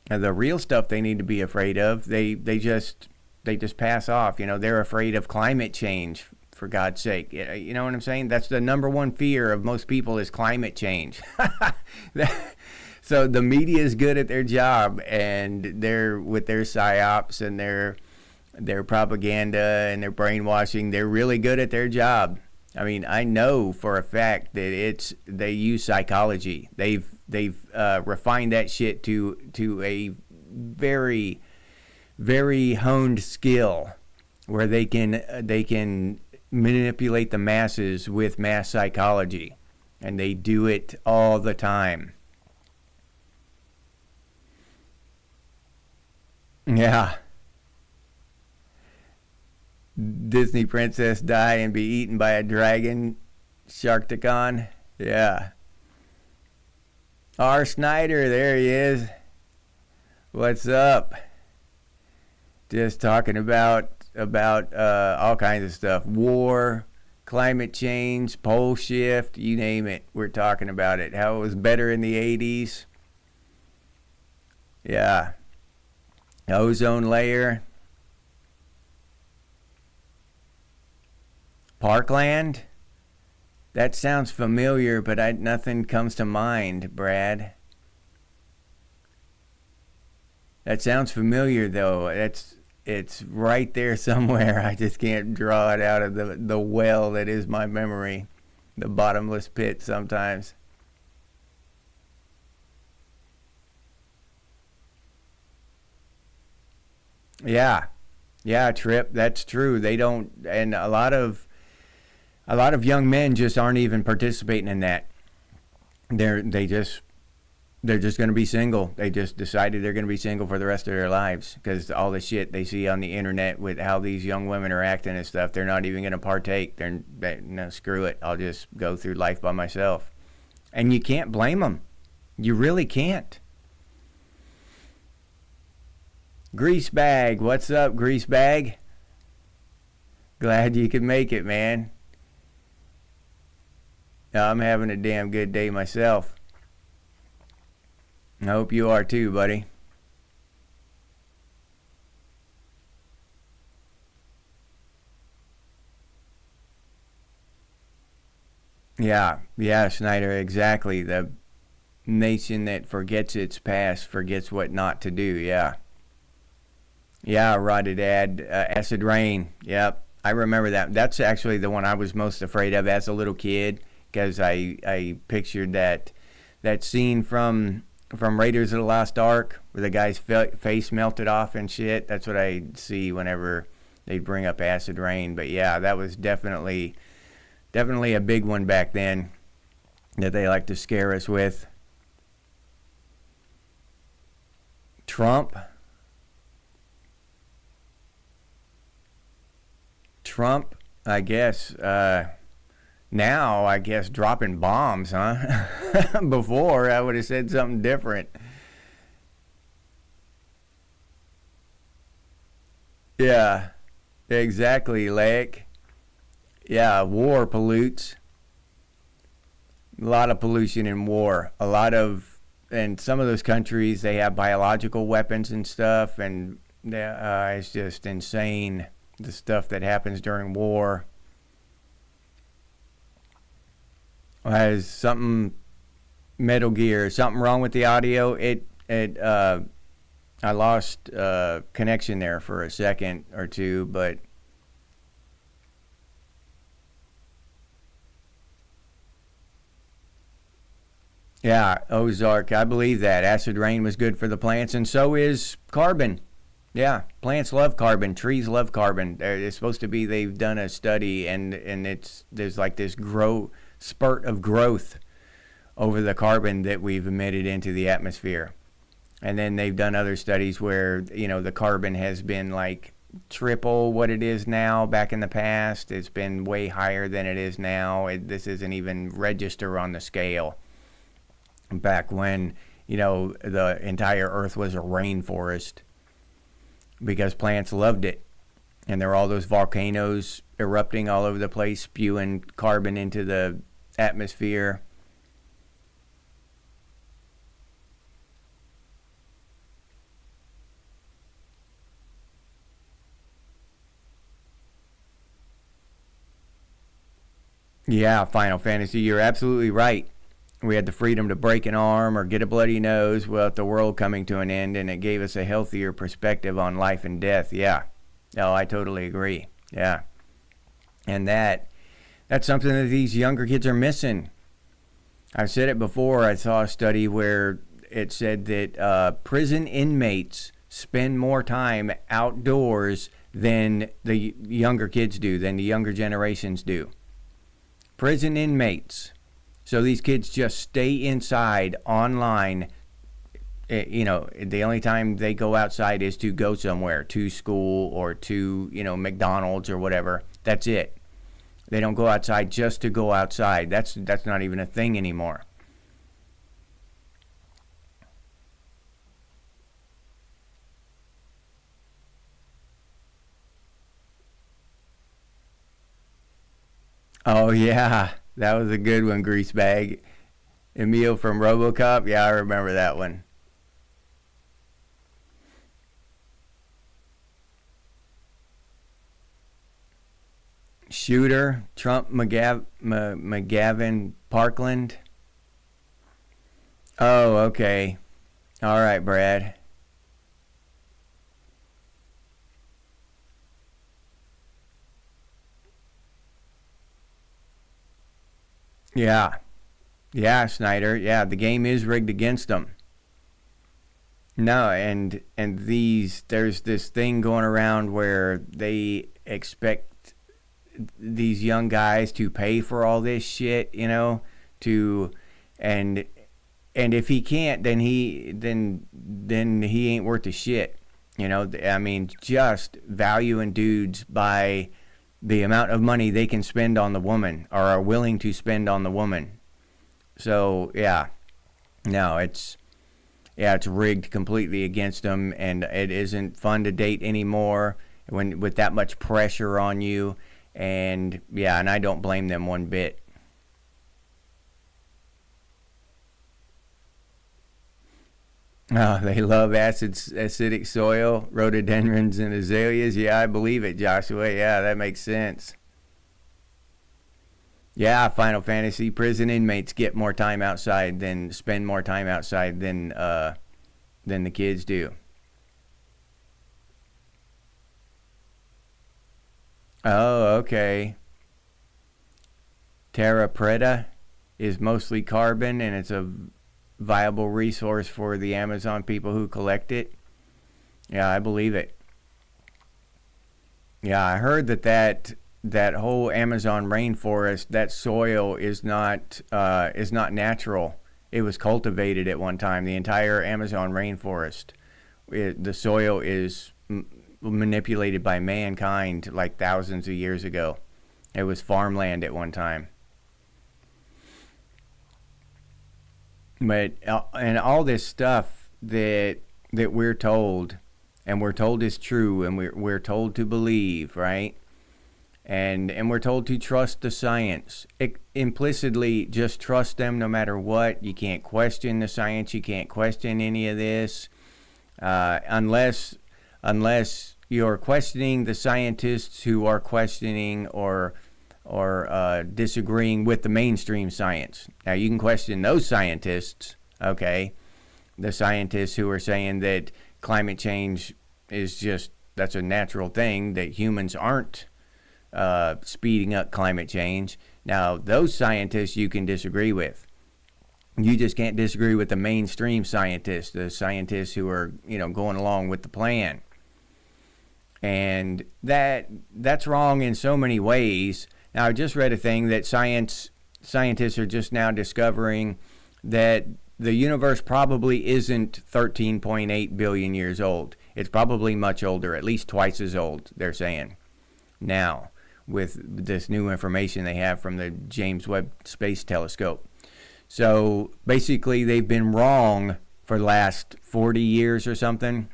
And the real stuff they need to be afraid of, they just pass off. They're afraid of climate change, for God's sake. You know what I'm saying? That's the number one fear of most people is climate change. So the media is good at their job, and they're with their psyops and their propaganda and their brainwashing. They're really good at their job. I mean, I know for a fact that they use psychology. They've refined that shit to a very, very honed skill where they can manipulate the masses with mass psychology, and they do it all the time. Yeah. Disney princess die and be eaten by a dragon. Sharktacon. Yeah. R. Snyder, there he is. What's up? Just talking about all kinds of stuff. War, climate change, pole shift, you name it. We're talking about it. How it was better in the 80s. Yeah. Ozone layer. Parkland? That sounds familiar, but nothing comes to mind, Brad. That sounds familiar, though. It's right there somewhere. I just can't draw it out of the well that is my memory. The bottomless pit sometimes. Yeah. Yeah, Trip, that's true. They don't, and a lot of young men just aren't even participating in that. They're just going to be single. They just decided they're going to be single for the rest of their lives because all the shit they see on the internet with how these young women are acting and stuff, they're not even going to partake. No, screw it. I'll just go through life by myself. And you can't blame them. You really can't. Greasebag, what's up, Greasebag? Glad you could make it, man. I'm having a damn good day myself. I hope you are too, buddy. Yeah, Snyder, exactly. The nation that forgets its past forgets what not to do, yeah. Yeah, Rotted Ad, Acid Rain, yep. I remember that. That's actually the one I was most afraid of as a little kid because I pictured that scene from Raiders of the Lost Ark where the guy's face melted off and shit. That's what I see whenever they bring up Acid Rain. But yeah, that was definitely a big one back then that they like to scare us with. Trump, I guess. Now, I guess dropping bombs, huh? Before, I would have said something different. Yeah, exactly, Lake. Yeah, war pollutes. A lot of pollution in war. And some of those countries, they have biological weapons and stuff, and it's just insane, the stuff that happens during war. Has something, Metal Gear, something wrong with the audio? I lost connection there for a second or two, but yeah, Ozark, I believe that. Acid rain was good for the plants, and so is carbon. Yeah, plants love carbon. Trees love carbon. It's supposed to be, they've done a study, and there's like this spurt of growth over the carbon that we've emitted into the atmosphere. And then they've done other studies where, the carbon has been like triple what it is now. Back in the past, it's been way higher than it is now. This isn't even register on the scale. Back when, the entire earth was a rainforest, because plants loved it. And there were all those volcanoes erupting all over the place, spewing carbon into the atmosphere. Yeah, Final Fantasy, you're absolutely right. We had the freedom to break an arm or get a bloody nose without the world coming to an end, and it gave us a healthier perspective on life and death. Yeah. Oh, I totally agree. Yeah. And that's something that these younger kids are missing. I've said it before. I saw a study where it said that prison inmates spend more time outdoors than the younger kids do, than the younger generations do. Prison inmates. So these kids just stay inside online. The only time they go outside is to go somewhere, to school or to, McDonald's or whatever. That's it. They don't go outside just to go outside. That's not even a thing anymore. Oh yeah, that was a good one, Greasebag. Emil from RoboCop. Yeah, I remember that one. Shooter, Trump, McGavin, Parkland. Oh, okay. All right, Brad. Yeah, yeah, Snyder. Yeah, the game is rigged against them. No, and there's this thing going around where they expect these young guys to pay for all this shit, to and and if he can't, then he ain't worth a shit. I mean, just valuing dudes by the amount of money they can spend on the woman, or are willing to spend on the woman. So yeah, no, it's rigged completely against them, and it isn't fun to date anymore when with that much pressure on you. And yeah, and I don't blame them one bit. Oh, they love acidic soil, rhododendrons, and azaleas. Yeah, I believe it, Joshua. Yeah, that makes sense. Yeah, Final Fantasy prison inmates get more time outside than spend more time outside than the kids do. Oh, okay. Terra Preta is mostly carbon, and it's a viable resource for the Amazon people who collect it. Yeah, I believe it. Yeah, I heard that whole Amazon rainforest, that soil is not natural. It was cultivated at one time. The entire Amazon rainforest, the soil is manipulated by mankind like thousands of years ago. It was farmland at one time. But and all this stuff that we're told, and we're told is true, and we're told to believe, right? And we're told to trust the science. Implicitly, just trust them no matter what. You can't question the science. You can't question any of this unless you're questioning the scientists who are questioning or disagreeing with the mainstream science. Now, you can question those scientists, okay? The scientists who are saying that climate change is just, that's a natural thing, that humans aren't speeding up climate change. Now, those scientists you can disagree with. You just can't disagree with the mainstream scientists, the scientists who are, going along with the plan. And that's wrong in so many ways. Now, I just read a thing that scientists are just now discovering that the universe probably isn't 13.8 billion years old. It's probably much older, at least twice as old, they're saying, now, with this new information they have from the James Webb Space Telescope. So basically, they've been wrong for the last 40 years or something.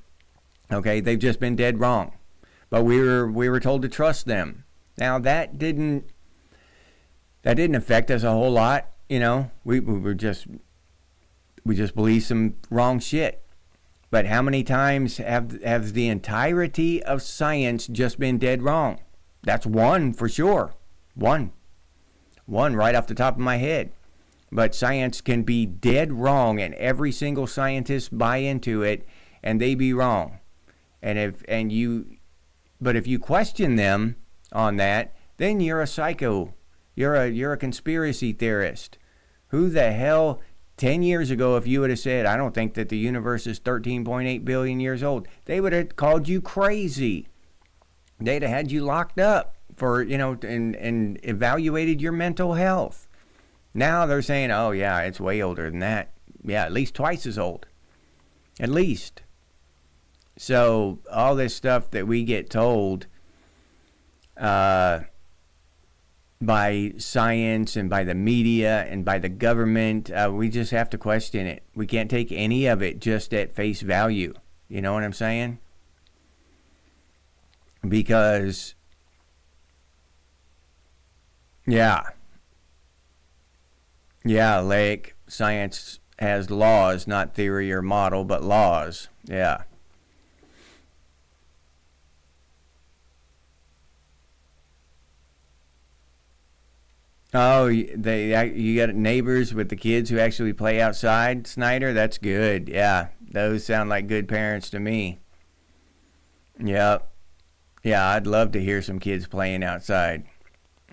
Okay, they've just been dead wrong. But we were told to trust them. Now, that didn't affect us a whole lot. We just believed some wrong shit. But how many times have the entirety of science just been dead wrong? That's one for sure. One right off the top of my head. But science can be dead wrong, and every single scientist buy into it, and they be wrong. But if you question them on that, then you're a psycho. You're a conspiracy theorist. Who the hell? 10 years ago, if you would have said, I don't think that the universe is 13.8 billion years old, they would have called you crazy. They'd have had you locked up for, and evaluated your mental health. Now they're saying, oh, yeah, it's way older than that. Yeah, at least twice as old. At least. So all this stuff that we get told by science and by the media and by the government, we just have to question it. We can't take any of it just at face value. You know what I'm saying? Because, like science has laws, not theory or model, but laws. Yeah. Oh, you got neighbors with the kids who actually play outside, Snyder? That's good. Yeah, those sound like good parents to me. Yep. Yeah, I'd love to hear some kids playing outside.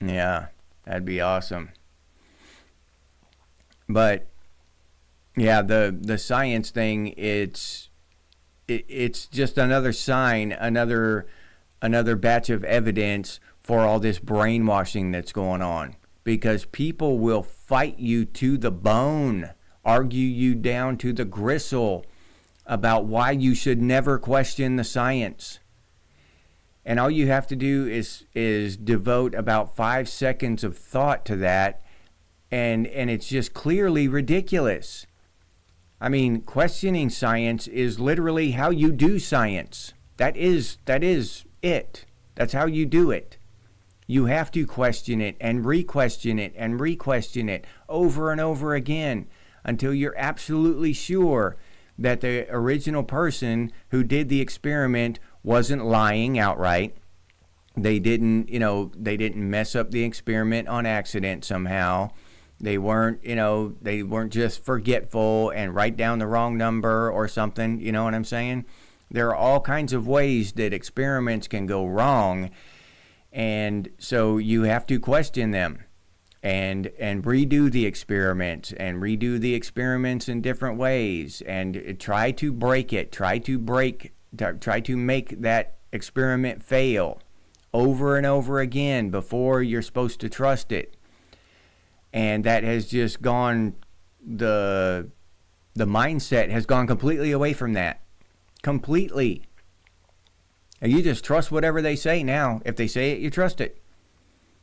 Yeah, that'd be awesome. But yeah, the science thing, it's just another sign, another batch of evidence for all this brainwashing that's going on. Because people will fight you to the bone, argue you down to the gristle about why you should never question the science. And all you have to do is devote about 5 seconds of thought to that, and it's just clearly ridiculous. I mean, questioning science is literally how you do science. That is it. That's how you do it. You have to question it and re-question it and re-question it over and over again until you're absolutely sure that the original person who did the experiment wasn't lying outright. They didn't mess up the experiment on accident somehow. They weren't just forgetful and write down the wrong number or something. You know what I'm saying? There are all kinds of ways that experiments can go wrong. And so you have to question them and redo the experiments in different ways and try to break it, try to make that experiment fail over and over again before you're supposed to trust it. And that has just gone, the mindset has gone completely away from that. Completely. And you just trust whatever they say now. If they say it, you trust it.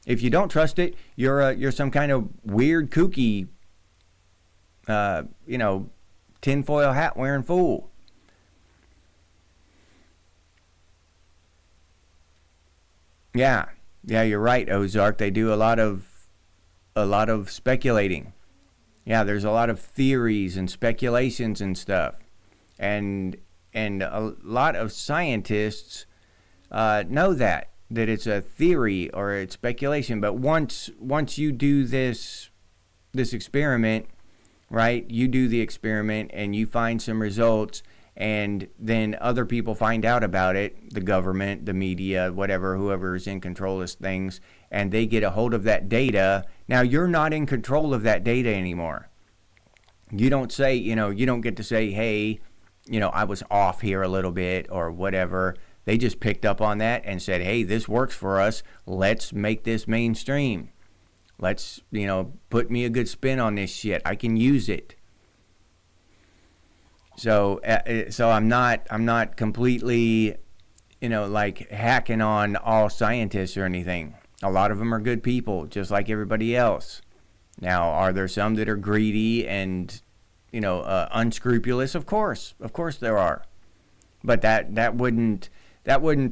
If you don't trust it, you're some kind of weird, kooky, tinfoil hat wearing fool. Yeah. Yeah, you're right, Ozark. They do a lot of speculating. Yeah, there's a lot of theories and speculations and stuff, and a lot of scientists know that it's a theory or it's speculation. But once you do this experiment, right? You do the experiment and you find some results, and then other people find out about it, the government, the media, whatever, whoever is in control of things, and they get a hold of that data. Now you're not in control of that data anymore. You don't say, you don't get to say, hey, I was off here a little bit or whatever. They just picked up on that and said, hey, this works for us. Let's make this mainstream. Let's, put me a good spin on this shit. I can use it. So I'm not completely, like hacking on all scientists or anything. A lot of them are good people, just like everybody else. Now, are there some that are greedy and, unscrupulous? Of course there are. But that wouldn't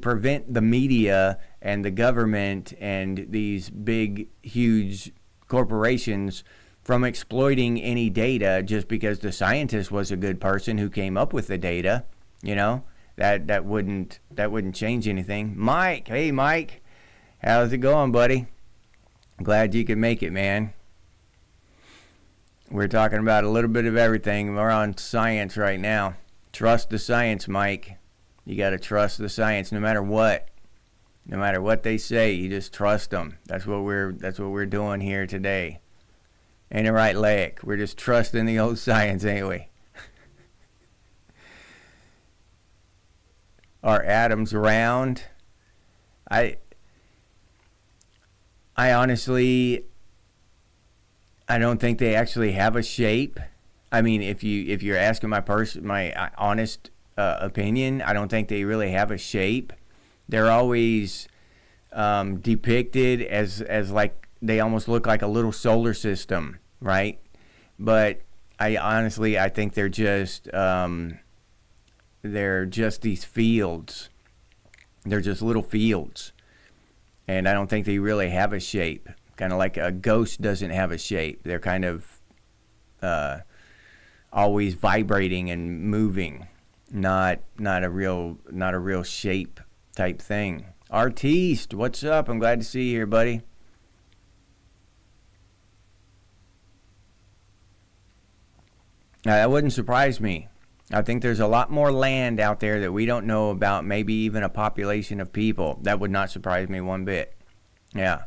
prevent the media and the government and these big, huge corporations from exploiting any data just because the scientist was a good person who came up with the data. That wouldn't change anything. Mike, hey Mike, how's it going, buddy? Glad you could make it, man. We're talking about a little bit of everything. We're on science right now. Trust the science, Mike. You got to trust the science no matter what. No matter what they say, you just trust them. That's what we're doing here today. Ain't it right, Laic? We're just trusting the old science, ain't we? Are atoms round? I honestly, I don't think they actually have a shape. I mean, if you're asking my honest opinion, I don't think they really have a shape. They're always depicted as like they almost look like a little solar system, right? But I think they're just these fields. They're just little fields, and I don't think they really have a shape. Kind of like a ghost doesn't have a shape. They're kind of always vibrating and moving, not a real shape type thing. Artiste, what's up? I'm glad to see you here, buddy. That wouldn't surprise me. I think there's a lot more land out there that we don't know about, maybe even a population of people. That would not surprise me one bit. Yeah,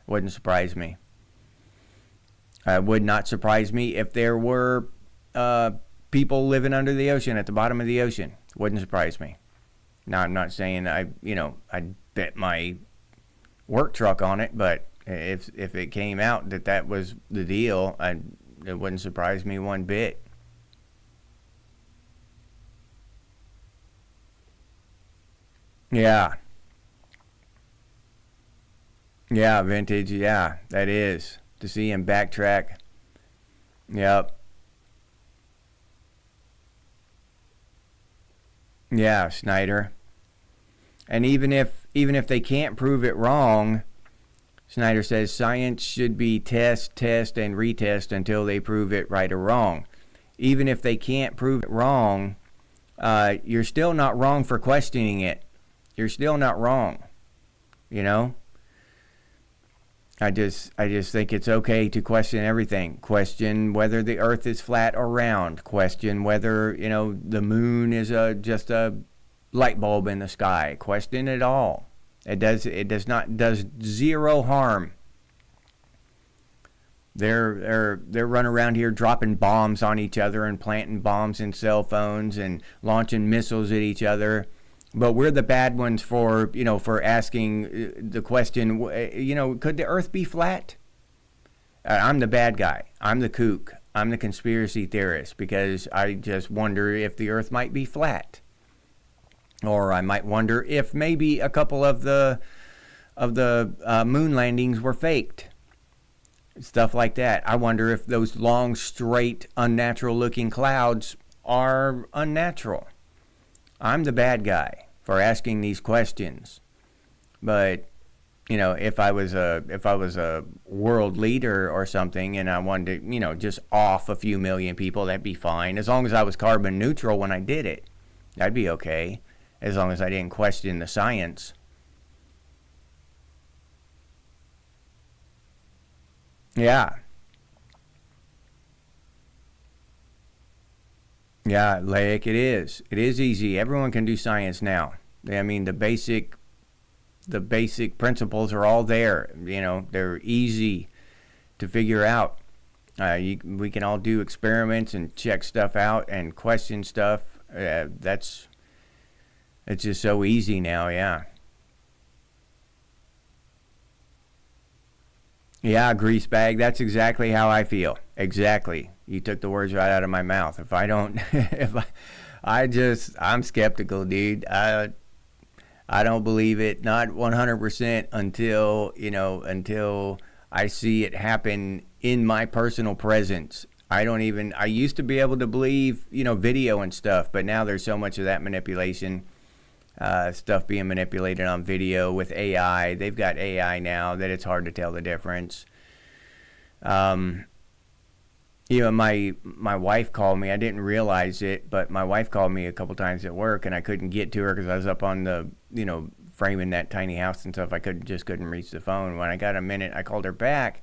wouldn't surprise me. It would not surprise me if there were people living under the ocean, at the bottom of the ocean. Wouldn't surprise me. Now, I'm not saying I'd bet my work truck on it, but if it came out that was the deal, it wouldn't surprise me one bit. Yeah. Yeah, vintage. Yeah, that is. To see him backtrack. Yep. Yeah, Snyder. And even if they can't prove it wrong, Snyder says science should be test, and retest until they prove it right or wrong. Even if they can't prove it wrong, you're still not wrong for questioning it. You're still not wrong. I just think it's okay to question everything. Question whether the Earth is flat or round. Question whether the moon is just a light bulb in the sky. Question it all. It does zero harm. They're running around here dropping bombs on each other and planting bombs in cell phones and launching missiles at each other. But we're the bad ones for asking the question, could the Earth be flat? I'm the bad guy. I'm the kook. I'm the conspiracy theorist because I just wonder if the Earth might be flat. Or I might wonder if maybe a couple of the moon landings were faked. Stuff like that. I wonder if those long, straight, unnatural-looking clouds are unnatural. I'm the bad guy for asking these questions. But if I was a world leader or something, and I wanted to, just off a few million people, that'd be fine. As long as I was carbon neutral when I did it, that'd be okay. As long as I didn't question the science. Yeah. Yeah, like it is. It is easy. Everyone can do science now. I mean, the basic principles are all there. They're easy to figure out. We can all do experiments and check stuff out and question stuff. It's just so easy now. Yeah. Yeah, grease bag. That's exactly how I feel. Exactly. You took the words right out of my mouth. If I don't, if I'm skeptical, dude. I don't believe it, not 100% until I see it happen in my personal presence. I used to be able to believe, video and stuff, but now there's so much of that manipulation, stuff being manipulated on video with AI. They've got AI now that it's hard to tell the difference. Um, my wife called me. I didn't realize it, but my wife called me a couple times at work, and I couldn't get to her because I was up on the framing that tiny house and stuff. I couldn't reach the phone. When I got a minute, I called her back,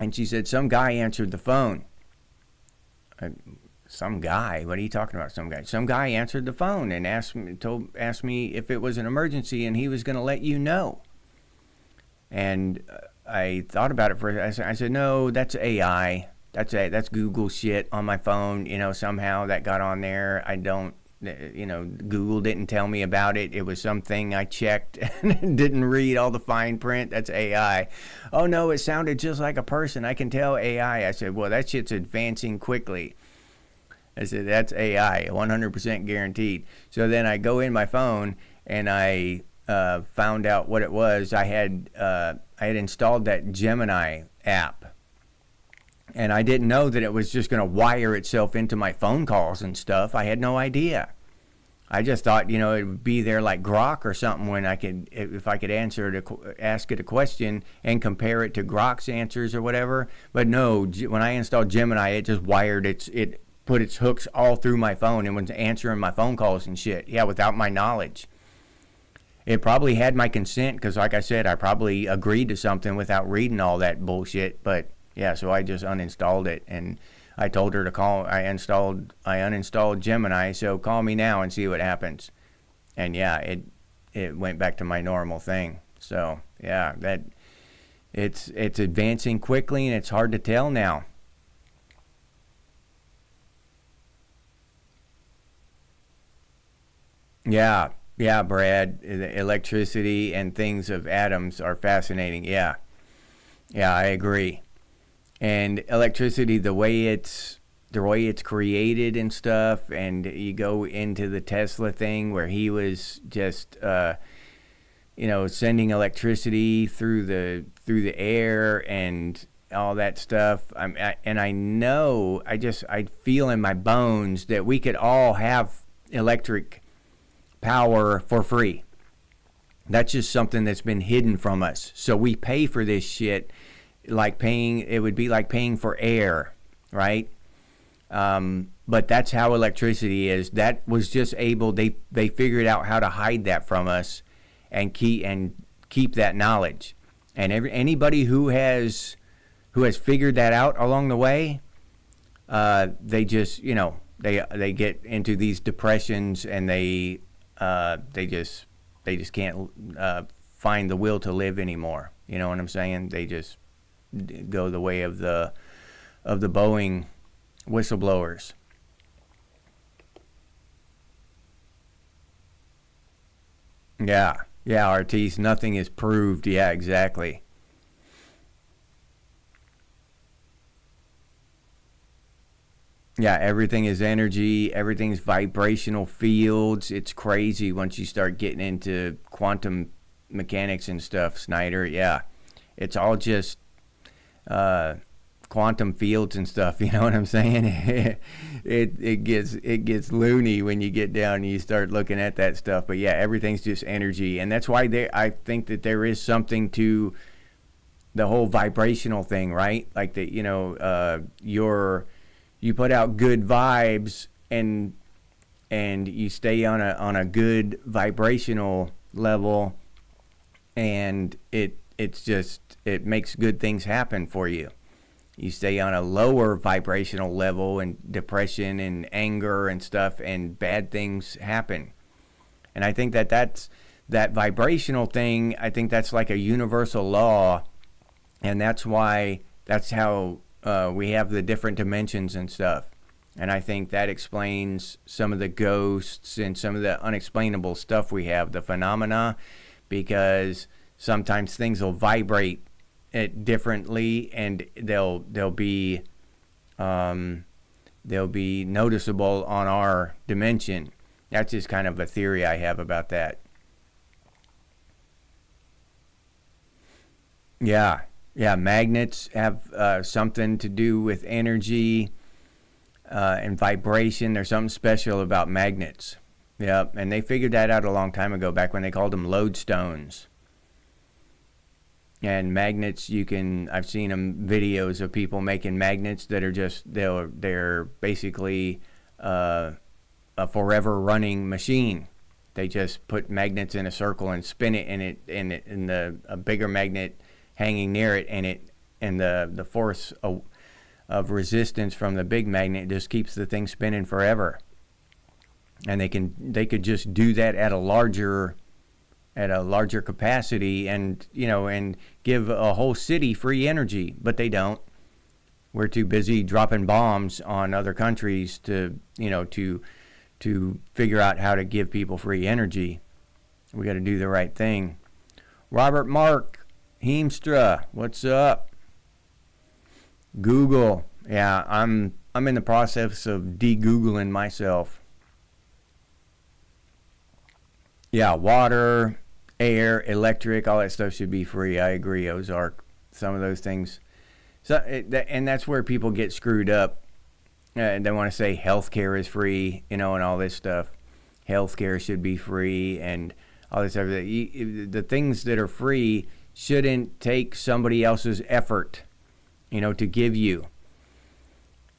and she said some guy answered the phone. I, some guy? What are you talking about? Some guy? Some guy answered the phone and asked me if it was an emergency, and he was going to let you know. And I thought about it for a second. I said, no, that's AI. That's Google shit on my phone. Somehow that got on there. I don't. Google didn't tell me about it. It was something I checked and didn't read all the fine print. That's AI. Oh no, it sounded just like a person. I can tell AI. I said, well, that shit's advancing quickly. I said, that's AI, 100% guaranteed. So then I go in my phone and I found out what it was. I had installed that Gemini app. And I didn't know that it was just going to wire itself into my phone calls and stuff. I had no idea. I just thought, it would be there like Grok or something when if I could ask it a question and compare it to Grok's answers or whatever. But no, when I installed Gemini, it just it put its hooks all through my phone and was answering my phone calls and shit. Yeah, without my knowledge. It probably had my consent because, like I said, I probably agreed to something without reading all that bullshit. But yeah, so I just uninstalled it, and I told her to call. I uninstalled Gemini, so call me now and see what happens. And yeah, it went back to my normal thing. So yeah, it's advancing quickly, and it's hard to tell now. Yeah, yeah, Brad. The electricity and things of atoms are fascinating. Yeah, yeah, I agree. And electricity, the way it's created and stuff, and you go into the Tesla thing where he was just sending electricity through the air and all that stuff. And I know, I feel in my bones that we could all have electric power for free. That's just something that's been hidden from us. So we pay for this shit it would be like paying for air, right? But that's how electricity is. That was just they figured out how to hide that from us and keep that knowledge. And anybody who has figured that out along the way, they just they get into these depressions, and they just can't find the will to live anymore. You know what I'm saying? They just go the way of the Boeing whistleblowers. Yeah, yeah, Artis, nothing is proved. Yeah, exactly. Yeah, everything is energy, everything's vibrational fields. It's crazy once you start getting into quantum mechanics and stuff, Snyder. Yeah, it's all just uh, quantum fields and stuff. You know what I'm saying? it gets loony when you get down and you start looking at that stuff. But yeah, everything's just energy, and that's why I think that there is something to the whole vibrational thing, right? Like that, you put out good vibes, and you stay on a good vibrational level, and it makes good things happen for you. You stay on a lower vibrational level, and depression and anger and stuff, and bad things happen. And I think that vibrational thing, I think that's like a universal law, and that's how we have the different dimensions and stuff. And I think that explains some of the ghosts and some of the unexplainable stuff we have, the phenomena, because sometimes things will vibrate it differently, and they'll be noticeable on our dimension. That's just kind of a theory I have about that. Yeah, magnets have something to do with energy and vibration. There's something special about magnets. Yeah, and they figured that out a long time ago, back when they called them lodestones. And magnets, I've seen videos of people making magnets that are they're basically a forever running machine. They just put magnets in a circle and spin it, and a bigger magnet hanging near it, and the force of resistance from the big magnet just keeps the thing spinning forever. And they could just do that at a larger capacity, and give a whole city free energy, but they don't. We're too busy dropping bombs on other countries to figure out how to give people free energy. We got to do the right thing. Robert Mark Heemstra, what's up? Google, yeah, I'm in the process of de-Googling myself. Yeah, water, air, electric, all that stuff should be free. I agree, Ozark. Some of those things. And that's where people get screwed up. They want to say healthcare is free, and all this stuff. Healthcare should be free, and all this stuff. The things that are free shouldn't take somebody else's effort, to give you.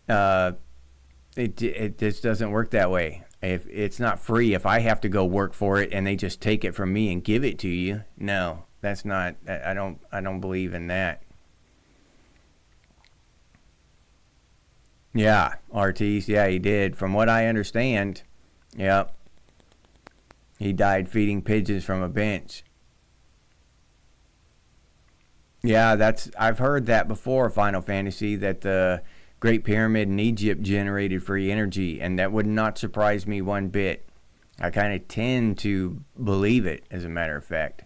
It just doesn't work that way. If it's not free, if I have to go work for it and they just take it from me and give it to you, no, that's not. I don't believe in that. Yeah, Ortiz, yeah, he did. From what I understand, yep, he died feeding pigeons from a bench. Yeah, I've heard that before, Final Fantasy, that the Great Pyramid in Egypt generated free energy, and that would not surprise me one bit. I kind of tend to believe it, as a matter of fact.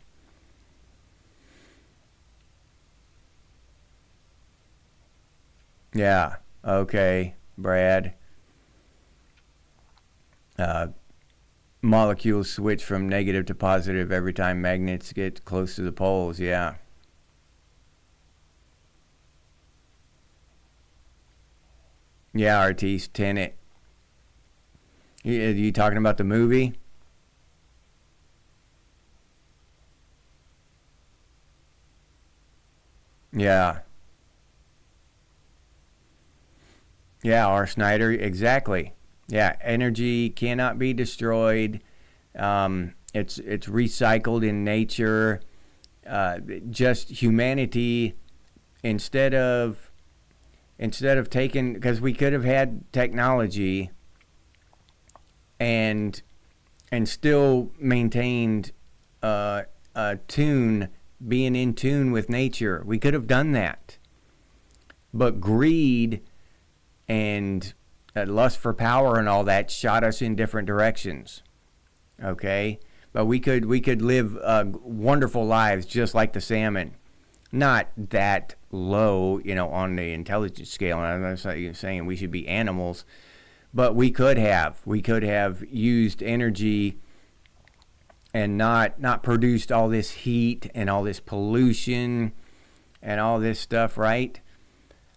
Yeah, okay, Brad. Molecules switch from negative to positive every time magnets get close to the poles, yeah. Yeah, Artiste, Tenet. You talking about the movie? Yeah. Yeah, R. Snyder, exactly. Yeah, energy cannot be destroyed. It's recycled in nature. Just humanity, instead of taking, because we could have had technology and still maintained being in tune with nature. We could have done that. But greed and lust for power and all that shot us in different directions. Okay? But we could live wonderful lives just like the salmon. Not that low, on the intelligence scale. And I'm not saying we should be animals, but we could have used energy and not produced all this heat and all this pollution and all this stuff, right?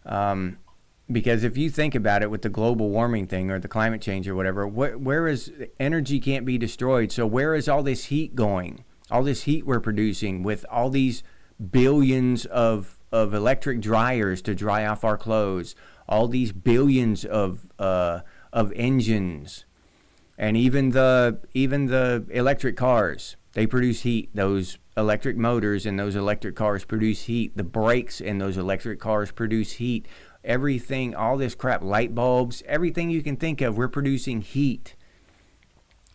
Because if you think about it with the global warming thing or the climate change or whatever, where is energy can't be destroyed? So where is all this heat going? All this heat we're producing with all these billions of electric dryers to dry off our clothes, all these billions of engines, and even the electric cars, they produce heat. Those electric motors in those electric cars produce heat. The brakes in those electric cars produce heat. Everything, all this crap, light bulbs, everything you can think of, we're producing heat,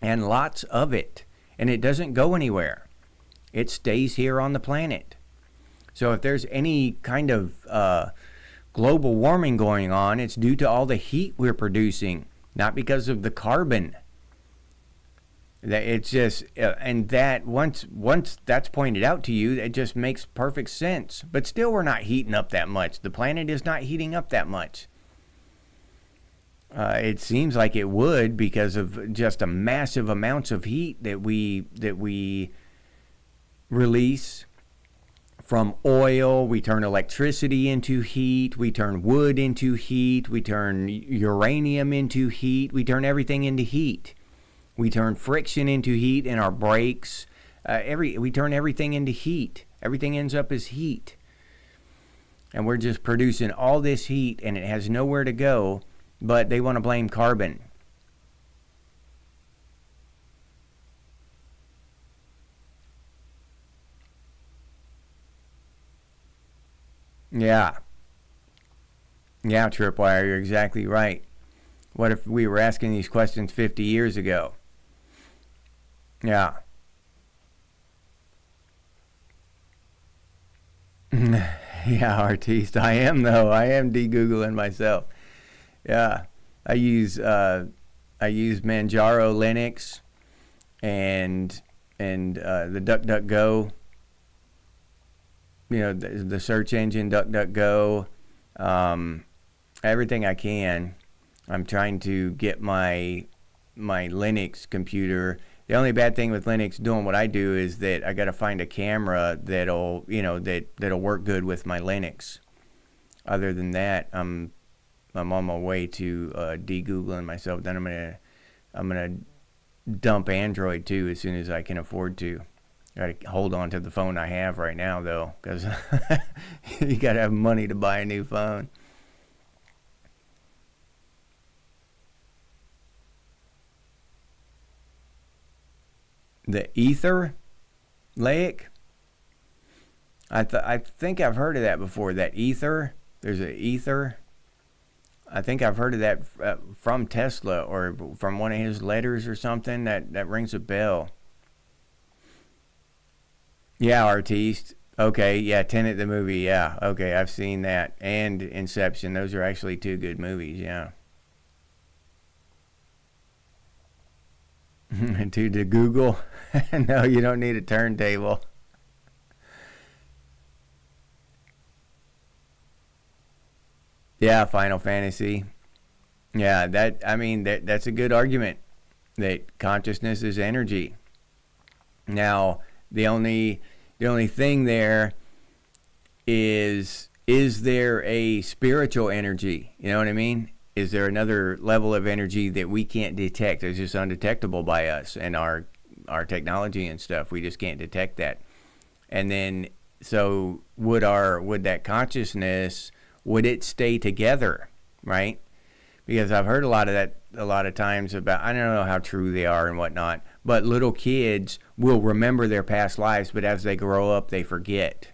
and lots of it, and it doesn't go anywhere. It stays here on the planet. So if there's any kind of global warming going on, it's due to all the heat we're producing, not because of the carbon. It's just, and that once that's pointed out to you, it just makes perfect sense. But still, we're not heating up that much. The planet is not heating up that much. It seems like it would because of just a massive amounts of heat that we release from oil. We turn electricity into heat. We turn wood into heat. We turn uranium into heat. We turn everything into heat. We turn friction into heat in our brakes. We turn everything into heat. Everything ends up as heat. And we're just producing all this heat, and it has nowhere to go, but they want to blame carbon. Yeah. Yeah, Tripwire, you're exactly right. What if we were asking these questions 50 years ago? Yeah. Yeah, artiste. I am though. I am de-googling myself. Yeah. I use Manjaro Linux and the DuckDuckGo. You know, the search engine DuckDuckGo. Everything I can. I'm trying to get my Linux computer. The only bad thing with Linux doing what I do is that I got to find a camera that'll work good with my Linux. Other than that, I'm on my way to de-googling myself. Then I'm gonna dump Android too as soon as I can afford to. I got to hold on to the phone I have right now though, because you got to have money to buy a new phone. The ether laic. I think I've heard of that before. That ether. There's an ether. I think I've heard of that from Tesla or from one of his letters or something. That rings a bell. Yeah, artiste. Okay, yeah, Tenet the movie. Yeah, okay, I've seen that and Inception. Those are actually two good movies. Yeah. To the Google. No, you don't need a turntable. Yeah, Final Fantasy. Yeah, that's a good argument that consciousness is energy. Now, the only thing there is there a spiritual energy? You know what I mean? Is there another level of energy that we can't detect? It's just undetectable by us and our technology and stuff. We just can't detect that. And then, so would that consciousness, would it stay together, right? Because I've heard a lot of that a lot of times about, I don't know how true they are and whatnot, but little kids will remember their past lives, but as they grow up, they forget.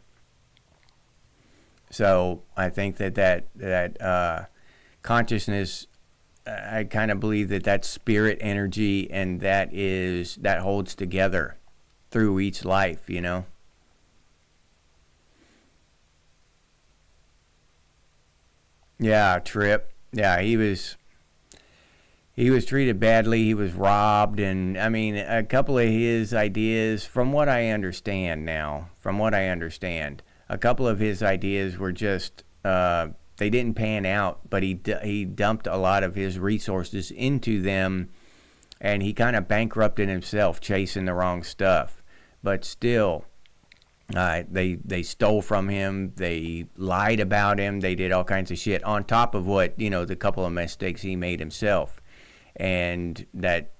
So I think that consciousness, I kind of believe that that's spirit energy, and that holds together through each life, you know. Yeah, Trip. Yeah, he was treated badly. He was robbed, and I mean, a couple of his ideas, from what I understand, a couple of his ideas were just they didn't pan out. But he dumped a lot of his resources into them, and he kind of bankrupted himself chasing the wrong stuff. But still, They stole from him. They lied about him. They did all kinds of shit on top of what, the couple of mistakes he made himself. And that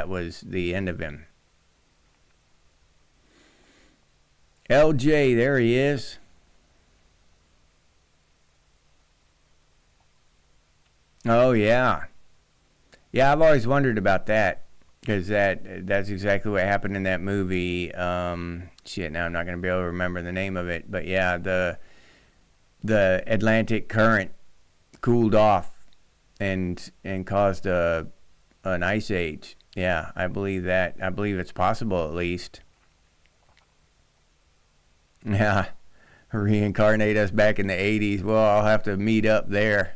was the end of him. LJ, there he is. Oh, yeah. Yeah, I've always wondered about that. Because that's exactly what happened in that movie. Shit, now I'm not going to be able to remember the name of it. But yeah, the Atlantic current cooled off and caused an ice age. Yeah, I believe that. I believe it's possible, at least. Yeah, reincarnate us back in the 80s. Well, I'll have to meet up there.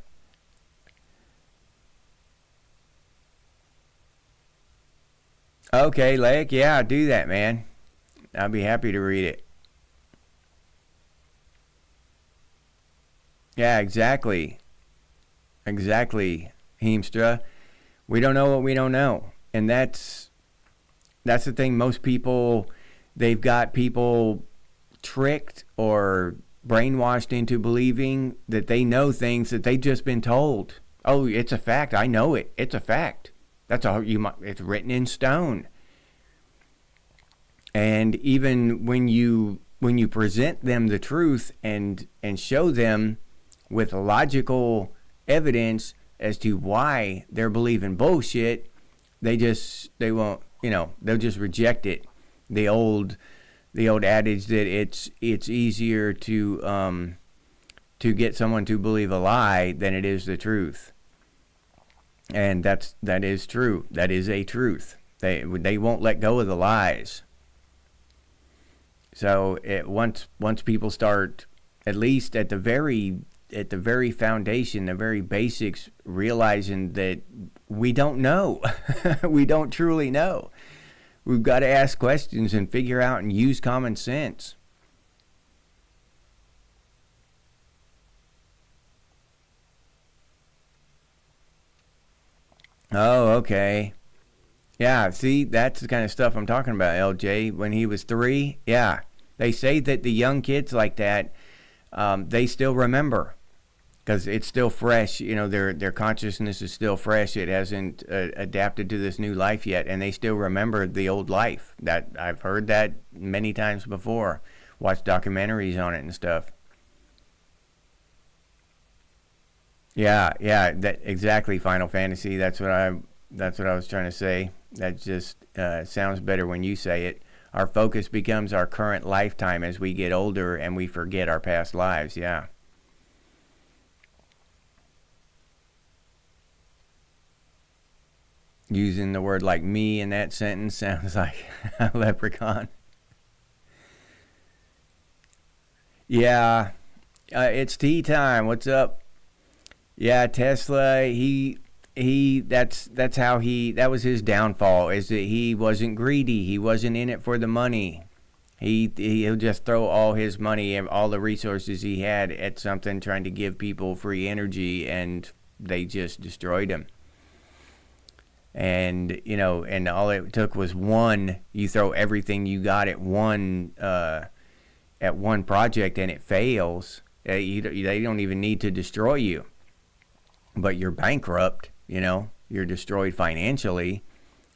Okay, Lake, yeah, do that, man. I'll be happy to read it. Yeah, exactly. Exactly, Heemstra. We don't know what we don't know. And that's the thing. Most people, they've got people tricked or brainwashed into believing that they know things that they've just been told. Oh, it's a fact. I know it. It's a fact. That's all it's written in stone. And even when you present them the truth and show them with logical evidence as to why they're believing bullshit, they won't, they'll just reject it. The old adage that it's easier to get someone to believe a lie than it is the truth. And that is true. That is a truth. They won't let go of the lies. So once people start, at least at the very foundation, the very basics, realizing that we don't know, we don't truly know. We've got to ask questions and figure out and use common sense. Oh, okay. Yeah, see, that's the kind of stuff I'm talking about, LJ. When he was 3, yeah. They say that the young kids like that, they still remember. Because it's still fresh, their consciousness is still fresh. It hasn't adapted to this new life yet, and they still remember the old life. That I've heard that many times before. Watched documentaries on it and stuff. Yeah, that exactly. Final Fantasy. That's what I was trying to say. That just sounds better when you say it. Our focus becomes our current lifetime as we get older, and we forget our past lives. Yeah. Using the word like me in that sentence sounds like a leprechaun. Yeah, it's tea time. What's up? Yeah, Tesla. That's how that was his downfall. Is that he wasn't greedy. He wasn't in it for the money. He'll just throw all his money and all the resources he had at something, trying to give people free energy, and they just destroyed him. And and all it took was one. You throw everything you got at one project, and it fails. They don't even need to destroy you, but you're bankrupt. You're destroyed financially.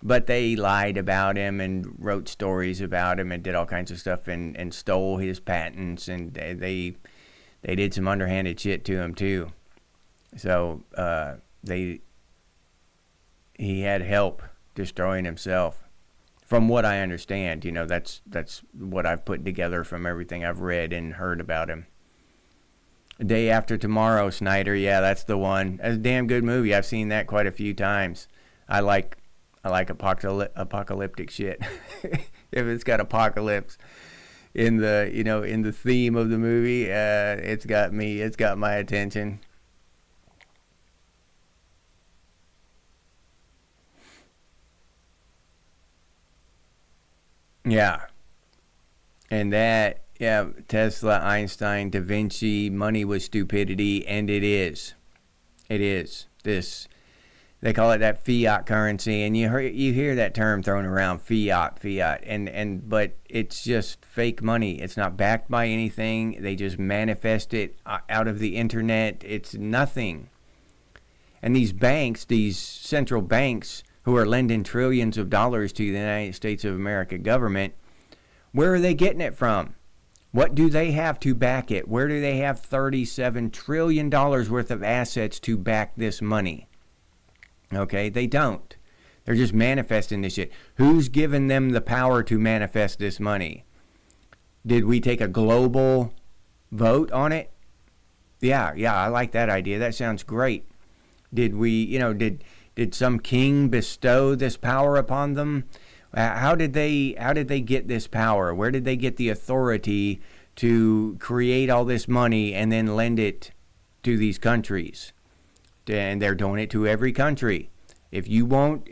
But they lied about him and wrote stories about him and did all kinds of stuff and stole his patents, and they did some underhanded shit to him too. So he had help destroying himself, from what I understand. That's what I've put together from everything I've read and heard about him. Day After Tomorrow, Snyder. Yeah, that's the one. That's a damn good movie. I've seen that quite a few times. I like apocalyptic shit. If it's got apocalypse in the theme of the movie, it's got my attention. Yeah. And Tesla, Einstein, Da Vinci, money was stupidity, and it is. It is. They call it that fiat currency, and you hear that term thrown around, fiat, but it's just fake money. It's not backed by anything. They just manifest it out of the internet. It's nothing. And these banks, these central banks who are lending trillions of dollars to the United States of America government, where are they getting it from? What do they have to back it? Where do they have $37 trillion worth of assets to back this money? Okay, they don't. They're just manifesting this shit. Who's given them the power to manifest this money? Did we take a global vote on it? Yeah, I like that idea. That sounds great. Did we, did some king bestow this power upon them? How did they get this power? Where did they get the authority to create all this money and then lend it to these countries? And they're doing it to every country. If you won't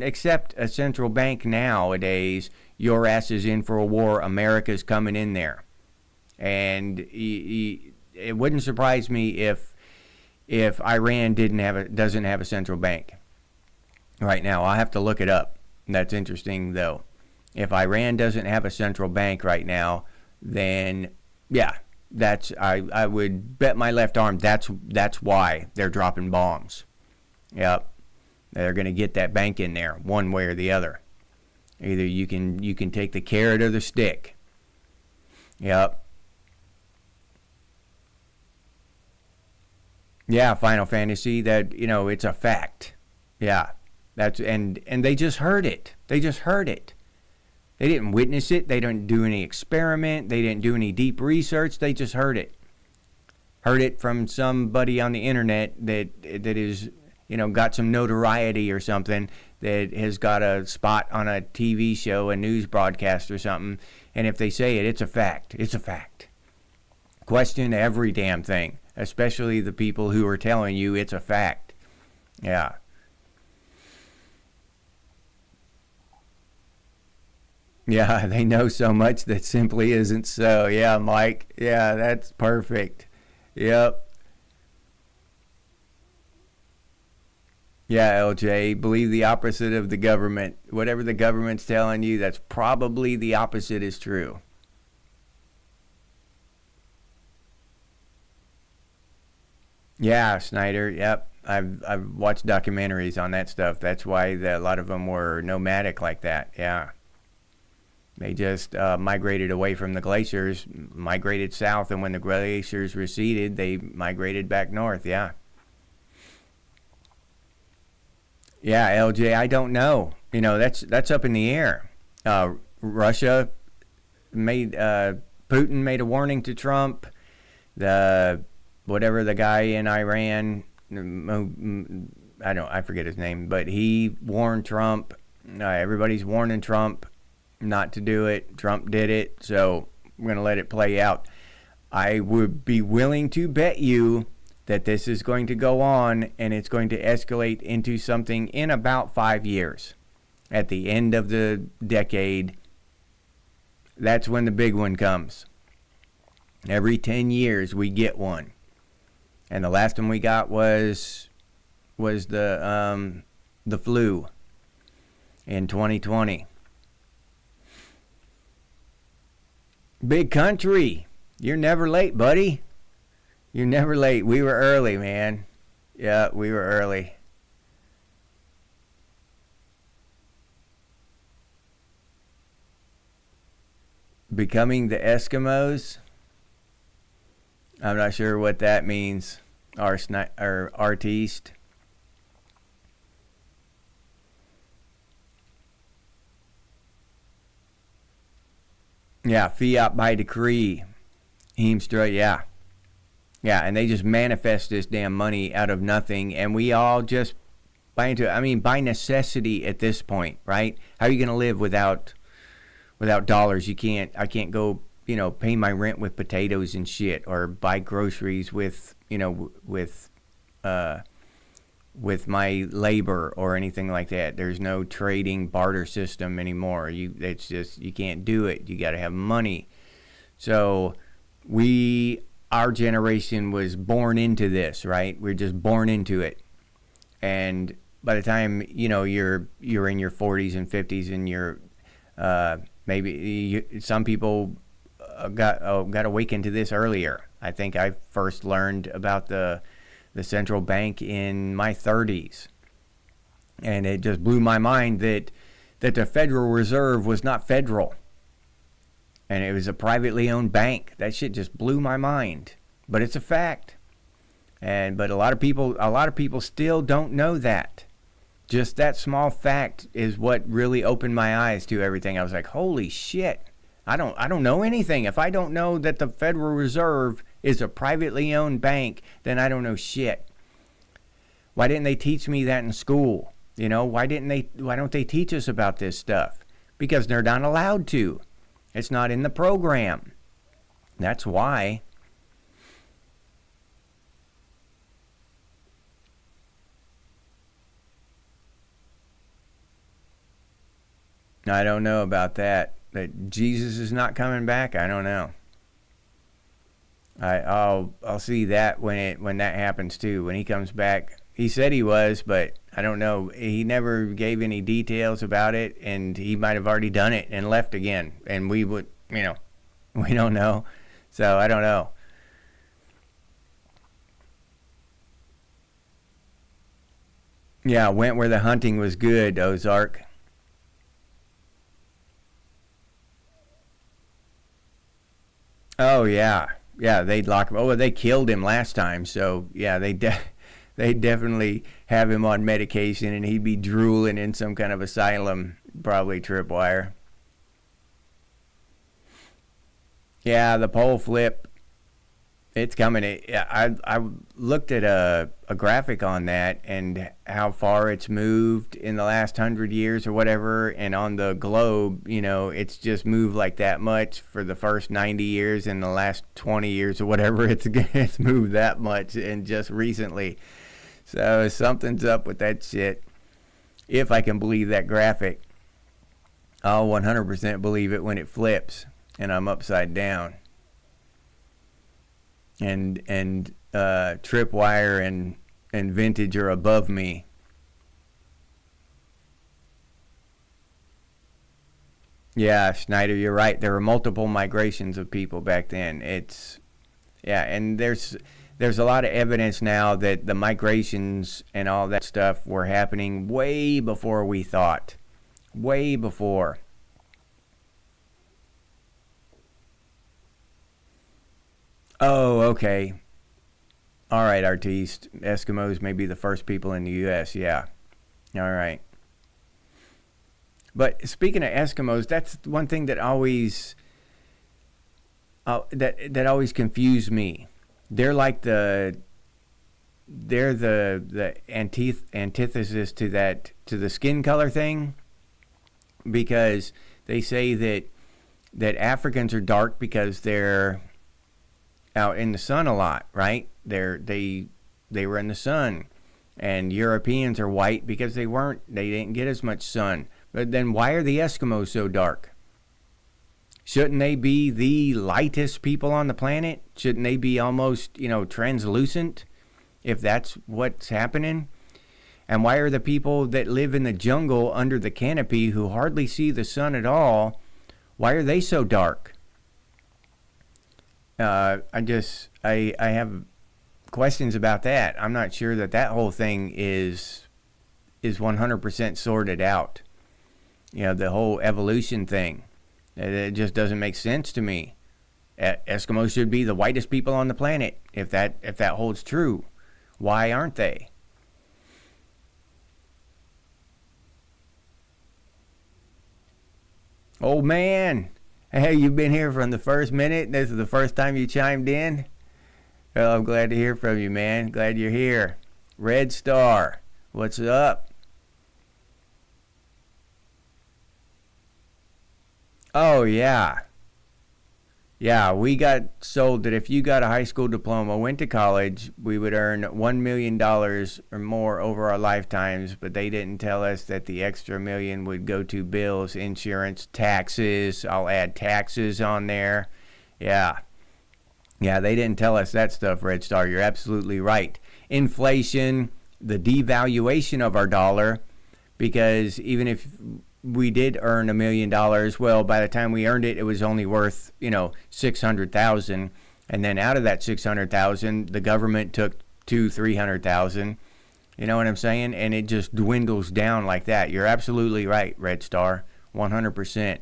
accept a central bank nowadays, your ass is in for a war. America's coming in there, and it wouldn't surprise me if Iran doesn't have a central bank right now. I'll have to look it up. That's interesting though. If Iran doesn't have a central bank right now, then yeah. I would bet my left arm that's why they're dropping bombs. Yep. They're going to get that bank in there one way or the other. Either you can take the carrot or the stick. Yep. Yeah, Final Fantasy, that it's a fact. Yeah. And they just heard it. They didn't witness it. They didn't do any experiment. They didn't do any deep research. They just heard it. Heard it from somebody on the internet that is, got some notoriety or something, that has got a spot on a TV show, a news broadcast or something. And if they say it, it's a fact. It's a fact. Question every damn thing, especially the people who are telling you it's a fact. Yeah. Yeah, they know so much that simply isn't so. Yeah, Mike. Yeah, that's perfect. Yep. Yeah, LJ, believe the opposite of the government. Whatever the government's telling you, that's probably the opposite is true. Yeah, Snyder. Yep. I've watched documentaries on that stuff. That's why a lot of them were nomadic like that. Yeah. They just migrated away from the glaciers, migrated south, and when the glaciers receded, they migrated back north. Yeah. Yeah, LJ, I don't know. That's up in the air. Russia Putin made a warning to Trump. The guy in Iran, I forget his name, but he warned Trump. Everybody's warning Trump not to do it. Trump did it, so we're going to let it play out. I would be willing to bet you that this is going to go on and it's going to escalate into something in about 5 years. At the end of the decade, that's when the big one comes. Every 10 years we get one. And the last one we got was the flu in 2020. Big country. You're never late, buddy. You're never late. We were early, man. Yeah, we were early. Becoming the Eskimos. I'm not sure what that means. Artiste. Yeah, fiat by decree. Heemstra, yeah. Yeah, and they just manifest this damn money out of nothing, and we all just buy into it. I mean, by necessity at this point, right? How are you going to live without dollars? I can't go, pay my rent with potatoes and shit, or buy groceries with my labor or anything like that. There's no trading barter system anymore. It's just, you can't do it. You got to have money. So our generation was born into this, right? We're just born into it. And by the time you're in your 40s and 50s, and you're some people got awakened to this earlier. I think I first learned about the central bank in my 30s, and it just blew my mind that the Federal Reserve was not federal, and it was a privately owned bank. That shit just blew my mind, but it's a fact. But a lot of people still don't know that. Just that small fact is what really opened my eyes to everything. I was like, holy shit. I don't know anything. If I don't know that the Federal Reserve is a privately owned bank, then I don't know shit. Why didn't they teach me that in school? Why don't they teach us about this stuff? Because they're not allowed to. It's not in the program. That's why. I don't know about that. That Jesus is not coming back, I don't know. I'll see that when that happens too. When he comes back, he said he was, but I don't know. He never gave any details about it, and he might have already done it and left again, and we don't know. So I don't know. Yeah, went where the hunting was good, Ozark. Oh yeah, yeah. They'd lock him. Oh, well, they killed him last time, so yeah, they definitely have him on medication, and he'd be drooling in some kind of asylum, probably tripwire. Yeah, the pole flip. It's coming. I looked at a graphic on that and how far it's moved in the last 100 years or whatever, and on the globe, it's just moved like that much for the first 90 years, and the last 20 years or whatever, it's moved that much, and just recently. So something's up with that shit. If I can believe that graphic, I'll 100% believe it when it flips and I'm upside down. And tripwire and vintage are above me. Yeah, Schneider, you're right. There were multiple migrations of people back then. And there's a lot of evidence now that the migrations and all that stuff were happening way before we thought. Way before. Oh, okay. All right, artiste. Eskimos may be the first people in the U.S. Yeah. All right. But speaking of Eskimos, that's one thing that always that always confused me. They're like the antithesis to the skin color thing, because they say that Africans are dark because they're out in the sun a lot, right? They were in the sun, and Europeans are white because they didn't get as much sun. But then why are the Eskimos so dark? Shouldn't they be the lightest people on the planet? Shouldn't they be almost, translucent, if that's what's happening? And why are the people that live in the jungle under the canopy, who hardly see the sun at all, why are they so dark? I have questions about that. I'm not sure that whole thing is 100% sorted out. The whole evolution thing. It just doesn't make sense to me. Eskimos should be the whitest people on the planet, if that holds true. Why aren't they? Old man, hey, you've been here from the first minute. This is the first time you chimed in. Well, I'm glad to hear from you, man. Glad you're here. Red Star, what's up? Oh, yeah. Yeah, we got sold that if you got a high school diploma, went to college, we would earn $1 million or more over our lifetimes, but they didn't tell us that the extra million would go to bills, insurance, taxes. I'll add taxes on there. Yeah. Yeah, they didn't tell us that stuff, Red Star. You're absolutely right. Inflation, the devaluation of our dollar, because even if we did earn $1 million, well, by the time we earned it, it was only worth, 600,000. And then out of that 600,000, the government took 300,000. You know what I'm saying? And it just dwindles down like that. You're absolutely right, Red Star. 100%.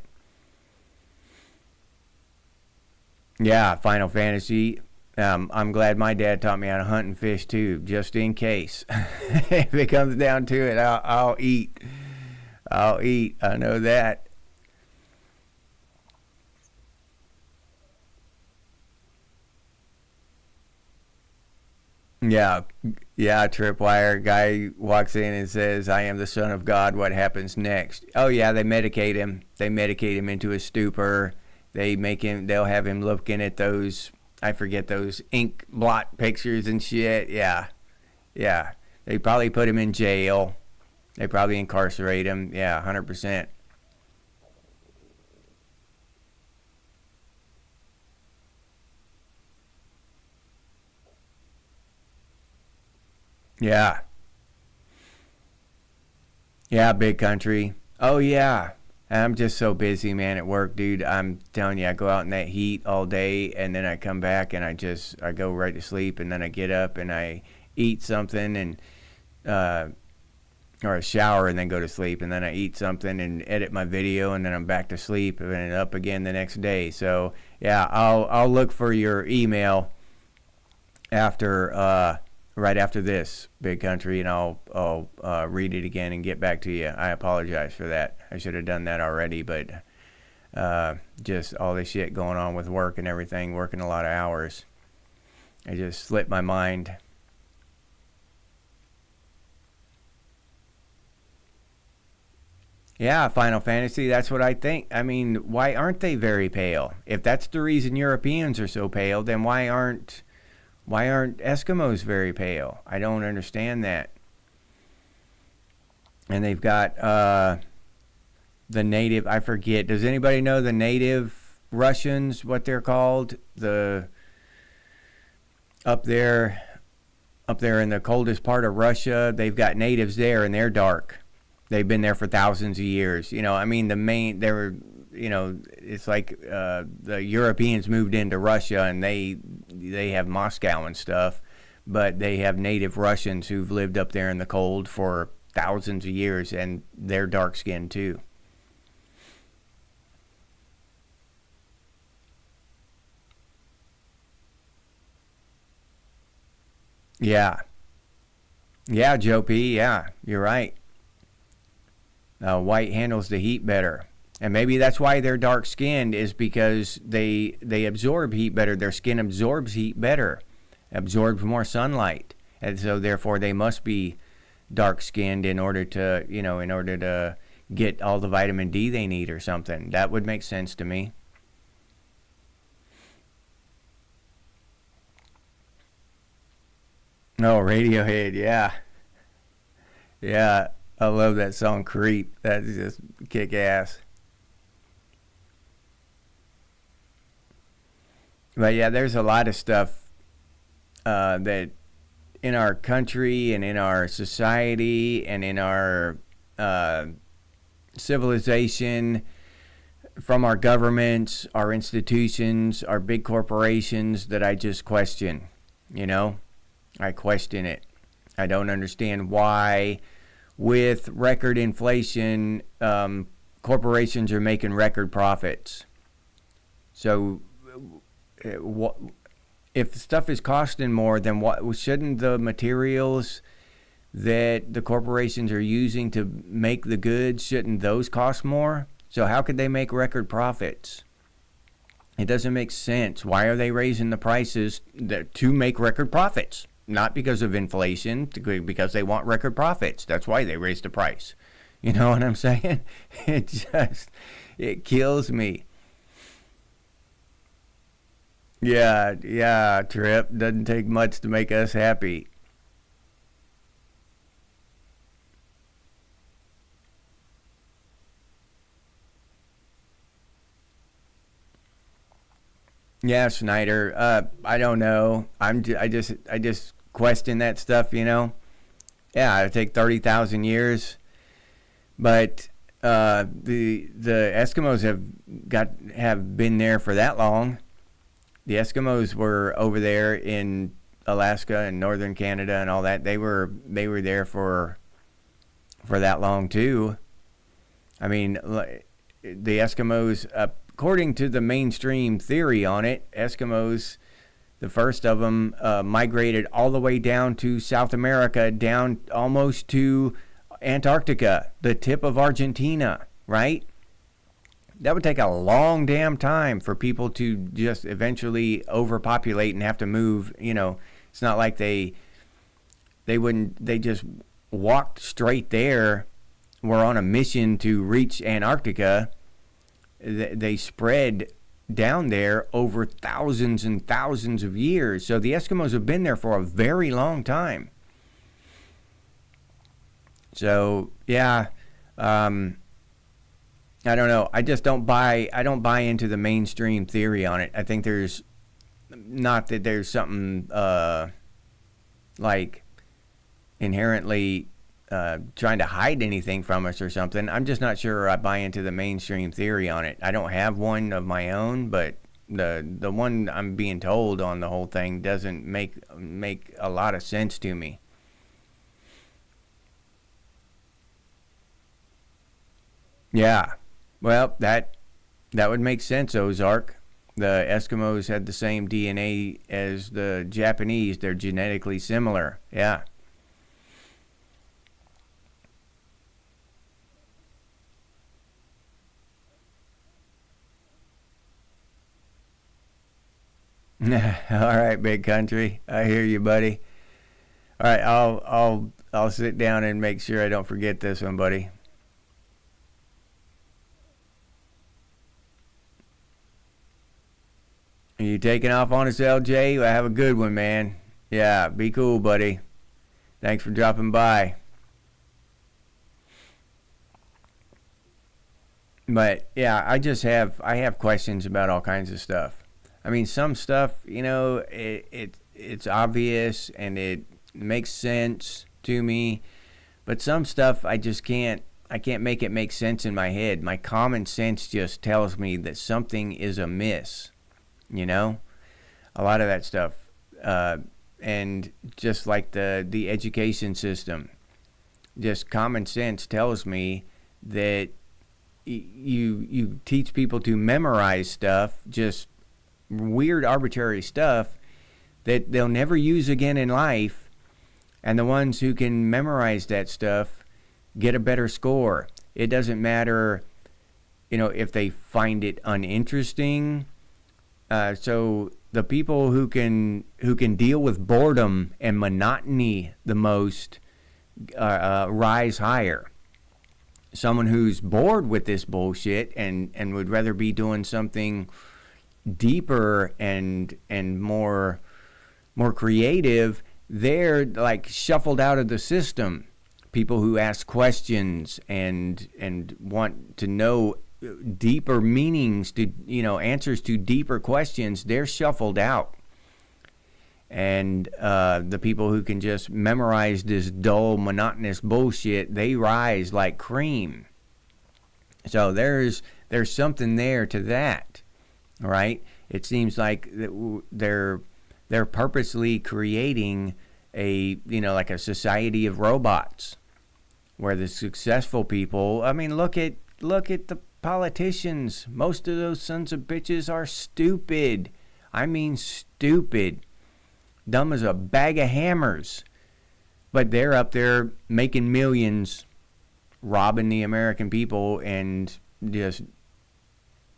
Yeah, Final Fantasy. I'm glad my dad taught me how to hunt and fish too, just in case. If it comes down to it, I'll eat. I'll eat. I know that. Yeah, yeah, Tripwire guy walks in and says, "I am the son of God. What happens next?" Oh yeah, they medicate him. They medicate him into a stupor. They'll have him looking at those, I forget, those ink blot pictures and shit. Yeah, yeah. They probably put him in jail. They probably incarcerate him. Yeah, 100%. Yeah, yeah, big country. Oh yeah. I'm just so busy, man, at work, dude. I'm telling you, I go out in that heat all day, and then I come back and I go right to sleep, and then I get up and I eat something and uh, or a shower and then go to sleep, and then I eat something and edit my video, and then I'm back to sleep and up again the next day. So yeah, I'll look for your email after right after this, big country, and I'll read it again and get back to you. I apologize for that. I should have done that already, but just all this shit going on with work and everything, working a lot of hours, it just slipped my mind. Yeah, Final Fantasy, that's what I think. I mean, why aren't they very pale? If that's the reason Europeans are so pale, then why aren't Eskimos very pale? I don't understand that. And they've got the native, I forget. Does anybody know the native Russians, what they're called? The up there in the coldest part of Russia, they've got natives there and they're dark. They've been there for thousands of years. I mean, they were, it's like the Europeans moved into Russia and they have Moscow and stuff, but they have native Russians who've lived up there in the cold for thousands of years, and they're dark skinned too. Yeah, yeah, Joe P. Yeah, you're right. White handles the heat better. And maybe that's why they're dark skinned, is because they absorb heat better. Their skin absorbs heat better, absorbs more sunlight, and so therefore they must be dark skinned in order to get all the vitamin D they need or something. That would make sense to me. Oh, Radiohead, yeah, yeah. I love that song "Creep." That's just kick ass. But yeah, there's a lot of stuff that in our country and in our society and in our uh, civilization, from our governments, our institutions, our big corporations, that I just question. You know, I question it. I don't understand why, with record inflation, corporations are making record profits. So, what if stuff is costing more? Then what shouldn't the materials that the corporations are using to make the goods, shouldn't those cost more? So how could they make record profits? It doesn't make sense. Why are they raising the prices to make record profits? Not because of inflation, because they want record profits. That's why they raise the price. You know what I'm saying? It kills me. Yeah, yeah, Trip. Doesn't take much to make us happy. Yeah, Snyder. I don't know. I just question that stuff. Yeah, it'd take 30,000 years. But the Eskimos have been there for that long. The Eskimos were over there in Alaska and northern Canada and all that. They were there for that long too. I mean, the Eskimos, according to the mainstream theory on it, Eskimos, the first of them, migrated all the way down to South America, down almost to Antarctica, the tip of Argentina, right? That would take a long damn time for people to just eventually overpopulate and have to move. You know, it's not like they just walked straight there. Were on a mission to reach Antarctica. They spread down there over thousands and thousands of years. So the Eskimos have been there for a very long time. So yeah, I don't know. I just don't buy. I don't buy into the mainstream theory on it. I think there's not that there's something like inherently trying to hide anything from us or something. I'm just not sure I buy into the mainstream theory on it. I don't have one of my own, but the one I'm being told on the whole thing doesn't make a lot of sense to me. Yeah, well, that would make sense, Ozark. The Eskimos had the same DNA as the Japanese. They're genetically similar. Yeah. All right, big country. I hear you, buddy. All right, I'll sit down and make sure I don't forget this one, buddy. Are you taking off on us, LJ? Well, have a good one, man. Yeah, be cool, buddy. Thanks for dropping by. But yeah, I have questions about all kinds of stuff. I mean, some stuff, you know, it's obvious and it makes sense to me, but some stuff I can't make it make sense in my head. My common sense just tells me that something is amiss, you know? A lot of that stuff. And just like the education system, just common sense tells me that you teach people to memorize stuff, just weird arbitrary stuff that they'll never use again in life, and the ones who can memorize that stuff get a better score. It doesn't matter, you know, if they find it uninteresting. So the people who can deal with boredom and monotony the most rise higher. Someone who's bored with this bullshit and would rather be doing something deeper and more creative, they're like shuffled out of the system. People who ask questions and want to know deeper meanings, to, you know, answers to deeper questions, they're shuffled out. And the people who can just memorize this dull, monotonous bullshit, they rise like cream. So there's something there to that, right? It seems like they're purposely creating like a society of robots, where the successful people. I mean, look at the politicians. Most of those sons of bitches are stupid. I mean, stupid. Dumb as a bag of hammers. But they're up there making millions, robbing the American people, and just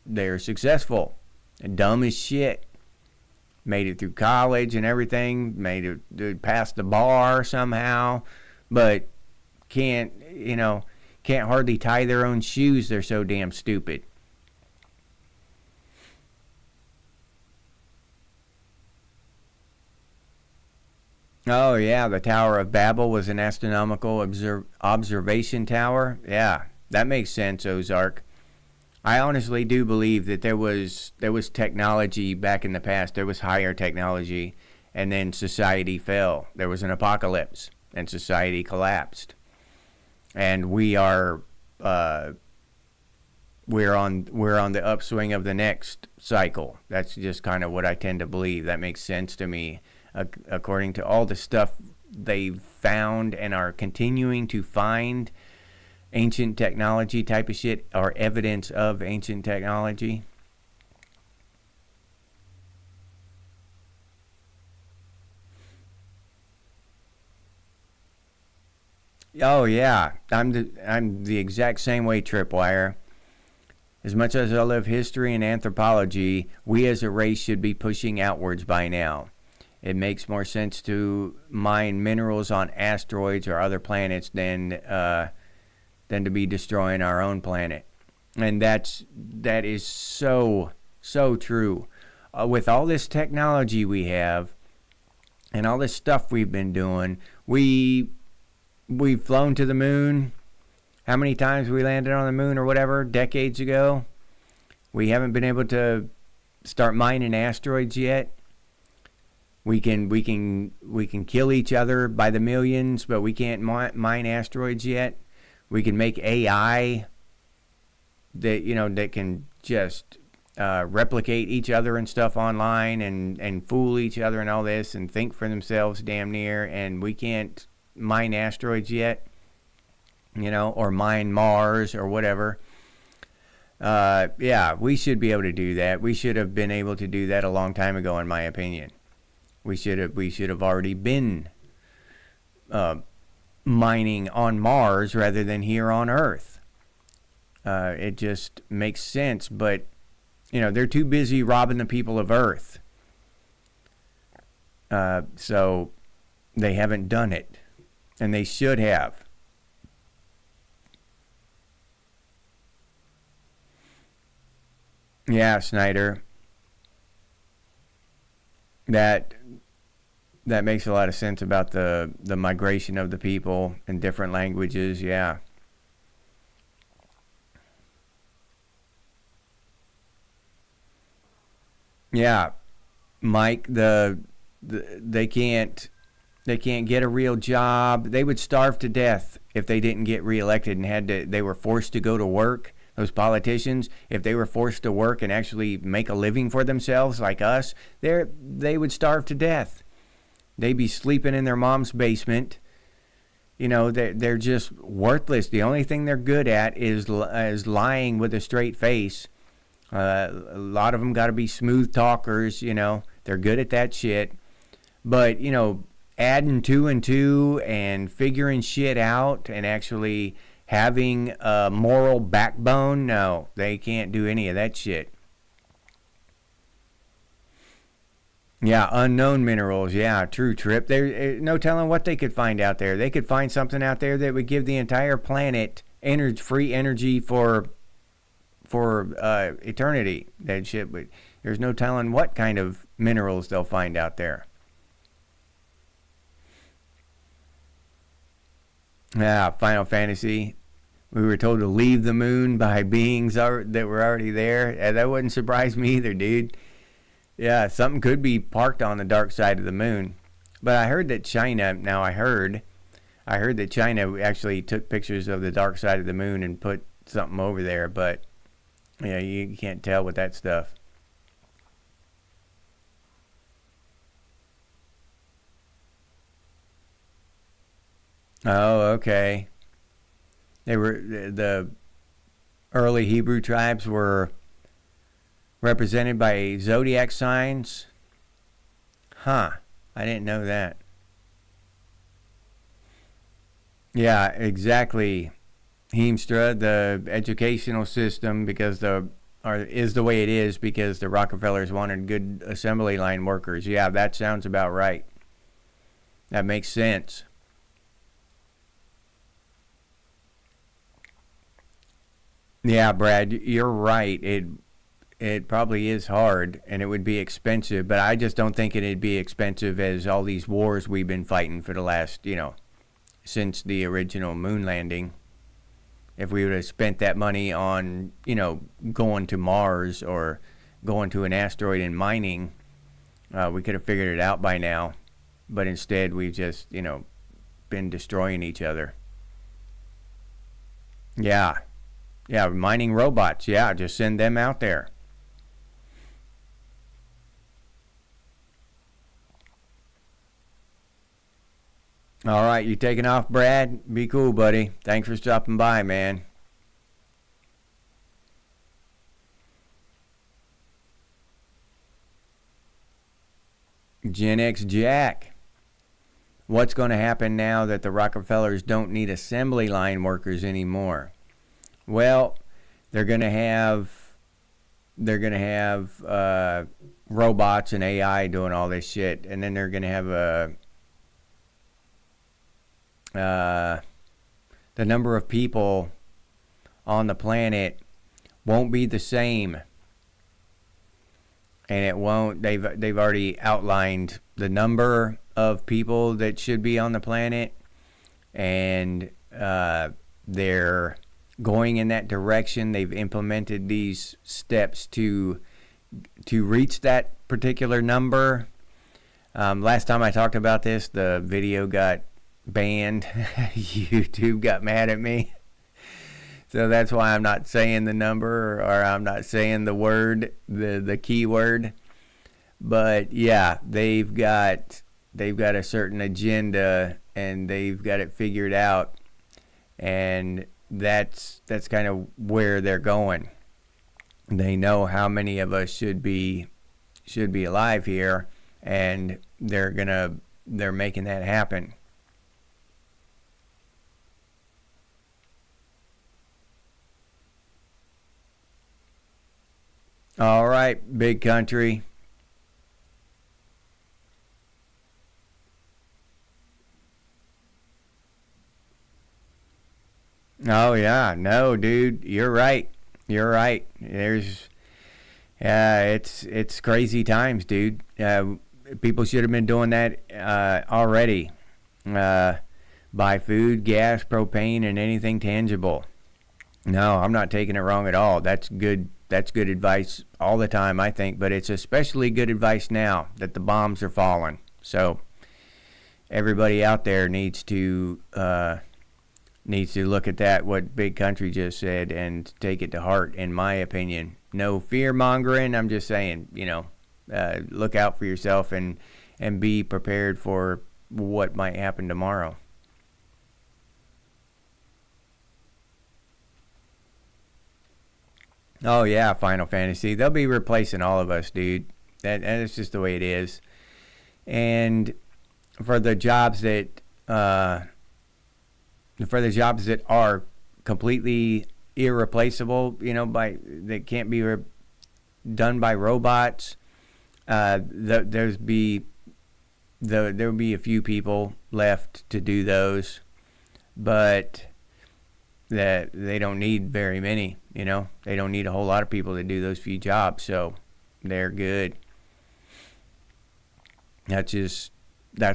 they're successful. Dumb as shit. Made it through college and everything. Made it past the bar somehow. But can't hardly tie their own shoes. They're so damn stupid. Oh, yeah, the Tower of Babel was an astronomical observation tower. Yeah, that makes sense, Ozark. I honestly do believe that there was technology back in the past. There was higher technology, and then society fell. There was an apocalypse. and society collapsed. And we're on the upswing of the next cycle. That's just kind of what I tend to believe. That makes sense to me, according to all the stuff they've found and are continuing to find. Ancient technology type of shit, or evidence of ancient technology. Oh yeah, I'm the exact same way, Tripwire. As much as I love history and anthropology, we as a race should be pushing outwards by now. It makes more sense to mine minerals on asteroids or other planets than to be destroying our own planet. And that is so true. With all this technology we have and all this stuff we've been doing, we've flown to the moon. How many times we landed on the moon or whatever decades ago? We haven't been able to start mining asteroids yet. We can kill each other by the millions, but we can't mine asteroids yet. We can make AI that can just replicate each other and stuff online and fool each other and all this and think for themselves damn near. And we can't mine asteroids yet, or mine Mars or whatever. Yeah, we should be able to do that. We should have been able to do that a long time ago, in my opinion. We should have already been mining on Mars rather than here on Earth. It just makes sense, but they're too busy robbing the people of Earth. So they haven't done it, and they should have. Yeah, Snyder. That makes a lot of sense about the migration of the people in different languages. Yeah. Yeah, Mike. They can't get a real job. They would starve to death if they didn't get reelected and they were forced to go to work. Those politicians, if they were forced to work and actually make a living for themselves like us, they would starve to death. They'd be sleeping in their mom's basement. They're just worthless. The only thing they're good at is lying with a straight face. A lot of them got to be smooth talkers. They're good at that shit. But adding two and two and figuring shit out and actually having a moral backbone, no, they can't do any of that shit. Yeah, unknown minerals. Yeah, true, Trip. There's no telling what they could find out there. They could find something out there that would give the entire planet free energy for eternity. That shit. But there's no telling what kind of minerals they'll find out there. Yeah, Final Fantasy. We were told to leave the moon by beings that were already there. Yeah, that wouldn't surprise me either, dude. Yeah, something could be parked on the dark side of the moon. But I heard that China, I heard that China actually took pictures of the dark side of the moon and put something over there, but you can't tell with that stuff. Oh, okay. The early Hebrew tribes were represented by zodiac signs. Huh. I didn't know that. Yeah, exactly. Heemstra, the educational system, is the way it is because the Rockefellers wanted good assembly line workers. Yeah, that sounds about right. That makes sense. Yeah, Brad, you're right. It probably is hard and it would be expensive, but I just don't think it'd be expensive as all these wars we've been fighting for the last, since the original moon landing. If we would have spent that money on, going to Mars or going to an asteroid and mining, we could have figured it out by now. But instead, we've just, been destroying each other. Yeah. Yeah, mining robots. Yeah, just send them out there. All right, you taking off, Brad? Be cool, buddy. Thanks for stopping by, man. Gen X Jack. What's going to happen now that the Rockefellers don't need assembly line workers anymore? Well, they're going to have robots and AI doing all this shit, and then they're going to have the number of people on the planet won't be the same, and it won't. They've already outlined the number of people that should be on the planet, and they're going in that direction. They've implemented these steps to reach that particular number. Last time I talked about this, the video got banned. YouTube got mad at me. So that's why I'm not saying the number, or I'm not saying the word, the keyword. But yeah, they've got a certain agenda, and they've got it figured out, and that's kind of where they're going. They know how many of us should be alive here, and they're making that happen. All right, big country. Oh yeah, no, dude, you're right. You're right. It's crazy times, dude. People should have been doing that already. Buy food, gas, propane, and anything tangible. No, I'm not taking it wrong at all. That's good. That's good advice all the time, I think. But it's especially good advice now that the bombs are falling. So everybody out there needs to look at that, what Big Country just said, and take it to heart, in my opinion. No fear mongering. I'm just saying, look out for yourself and be prepared for what might happen tomorrow. Oh yeah, Final Fantasy. They'll be replacing all of us, dude. That's just the way it is. And for the jobs that are completely irreplaceable, that can't be done by robots, there'll be a few people left to do those, but that they don't need very many. They don't need a whole lot of people to do those few jobs, so they're good. That's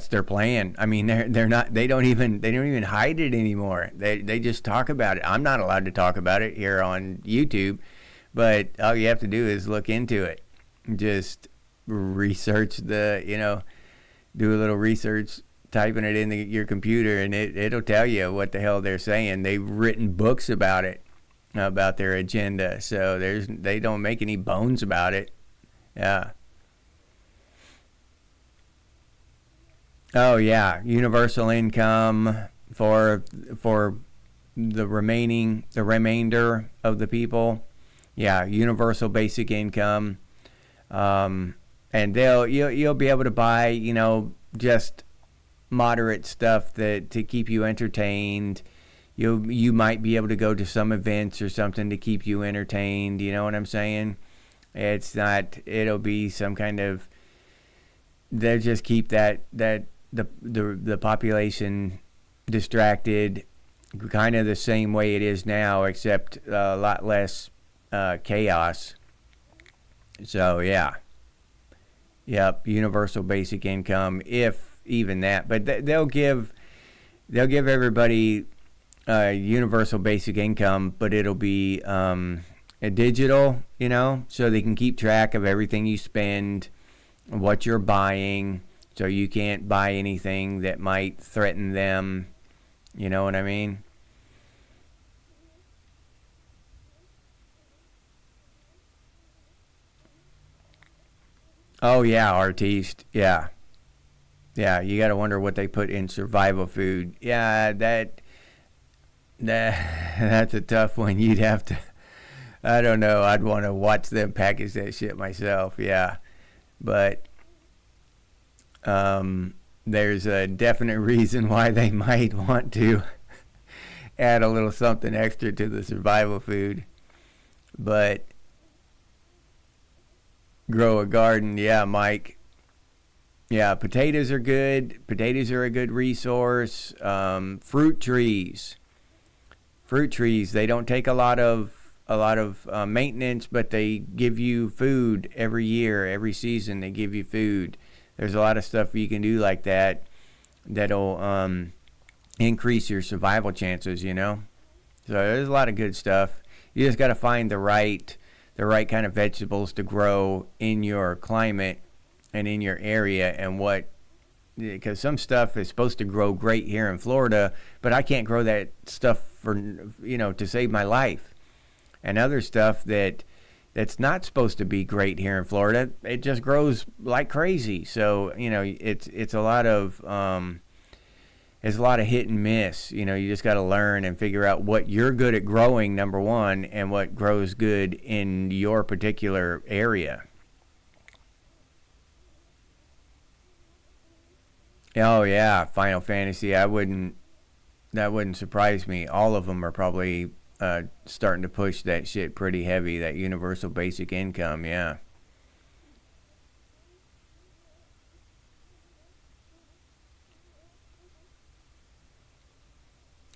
their plan. I mean, they don't even hide it anymore. They just talk about it. I'm not allowed to talk about it here on YouTube, but all you have to do is look into it. Just research do a little research, typing it into your computer, and it'll tell you what the hell they're saying. They've written books about it, about their agenda. So they don't make any bones about it. Yeah. Oh yeah, universal income for the remainder of the people. Yeah, universal basic income, and you'll be able to buy just moderate stuff to keep you entertained. You might be able to go to some events or something to keep you entertained. You know what I'm saying? It'll be some kind of, they'll just keep the population distracted, kind of the same way it is now, except a lot less chaos. So yeah, yep, universal basic income, if even that. But they'll give everybody universal basic income, but it'll be a digital, so they can keep track of everything you spend, what you're buying. So you can't buy anything that might threaten them. You know what I mean? Oh yeah, artiste. Yeah. Yeah, you got to wonder what they put in survival food. Yeah, that's a tough one. You'd have to, I don't know. I'd want to watch them package that shit myself. Yeah. But there's a definite reason why they might want to add a little something extra to the survival food. But grow a garden, yeah, Mike. Yeah, potatoes are good. Potatoes are a good resource. Fruit trees. Fruit trees, they don't take a lot of maintenance, but they give you food every year, every season. They give you food. There's a lot of stuff you can do like that that'll increase your survival chances. You know, so there's a lot of good stuff. You just got to find the right kind of vegetables to grow in your climate and in your area, and because some stuff is supposed to grow great here in Florida, but I can't grow that stuff for, to save my life. And other stuff that's not supposed to be great here in Florida, it just grows like crazy. So, it's a lot of hit and miss. You just got to learn and figure out what you're good at growing, number one, and what grows good in your particular area. Oh yeah, Final Fantasy. That wouldn't surprise me. All of them are probably starting to push that shit pretty heavy. That universal basic income. Yeah.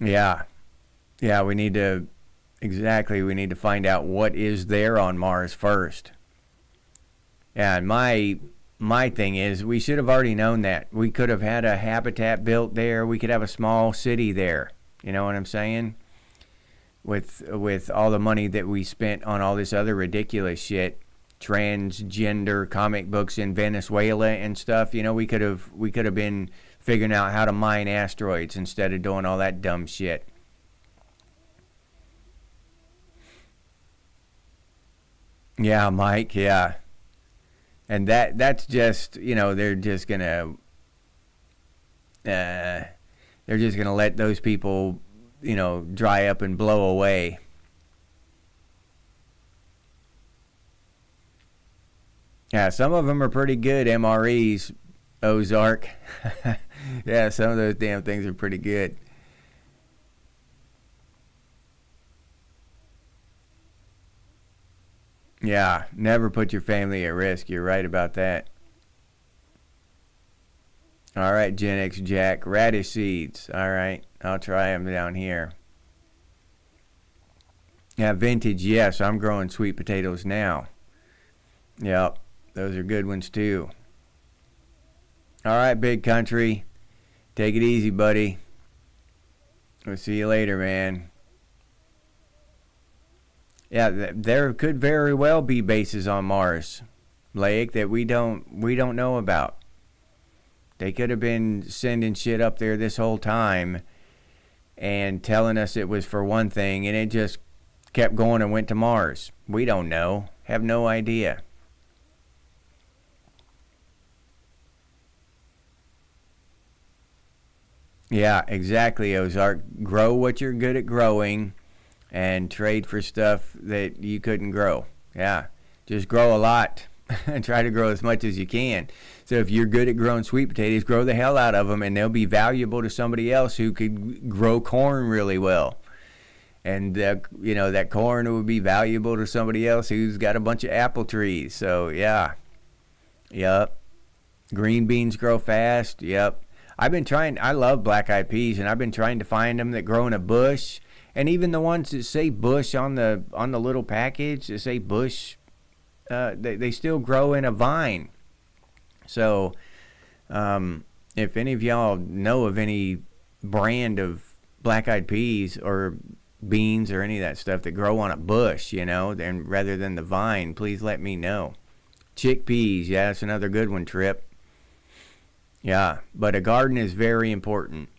Yeah. Yeah. We need to find out what is there on Mars first. Yeah, and my thing is, we should have already known that. We could have had a habitat built there. We could have a small city there. You know what I'm saying? With all the money that we spent on all this other ridiculous shit, transgender comic books in Venezuela and stuff. We could have been figuring out how to mine asteroids instead of doing all that dumb shit. Yeah, Mike. Yeah, and that's just uh, they're just gonna let those people dry up and blow away. Yeah, some of them are pretty good MREs, Ozark. Yeah, some of those damn things are pretty good. Yeah, never put your family at risk. You're right about that. All right, Gen X Jack, radish seeds. All right, I'll try them down here. Yeah, vintage. Yes, I'm growing sweet potatoes now. Yep, those are good ones too. All right, big country. Take it easy, buddy. We'll see you later, man. Yeah, there could very well be bases on Mars, Blake, that we don't know about. They could have been sending shit up there this whole time and telling us it was for one thing, and it just kept going and went to Mars. We don't know. Have no idea. Yeah, exactly, Ozark. Grow what you're good at growing and trade for stuff that you couldn't grow. Yeah, just grow a lot and try to grow as much as you can. So if you're good at growing sweet potatoes, grow the hell out of them, and they'll be valuable to somebody else who could grow corn really well. And that corn would be valuable to somebody else who's got a bunch of apple trees. So yeah, yep. Green beans grow fast. Yep. I've been trying. I love black eyed peas, and I've been trying to find them that grow in a bush. And even the ones that say bush on the little package that say bush, they still grow in a vine. So, if any of y'all know of any brand of black-eyed peas or beans or any of that stuff that grow on a bush, then rather than the vine, please let me know. Chickpeas, yeah, that's another good one, Trip. Yeah, but a garden is very important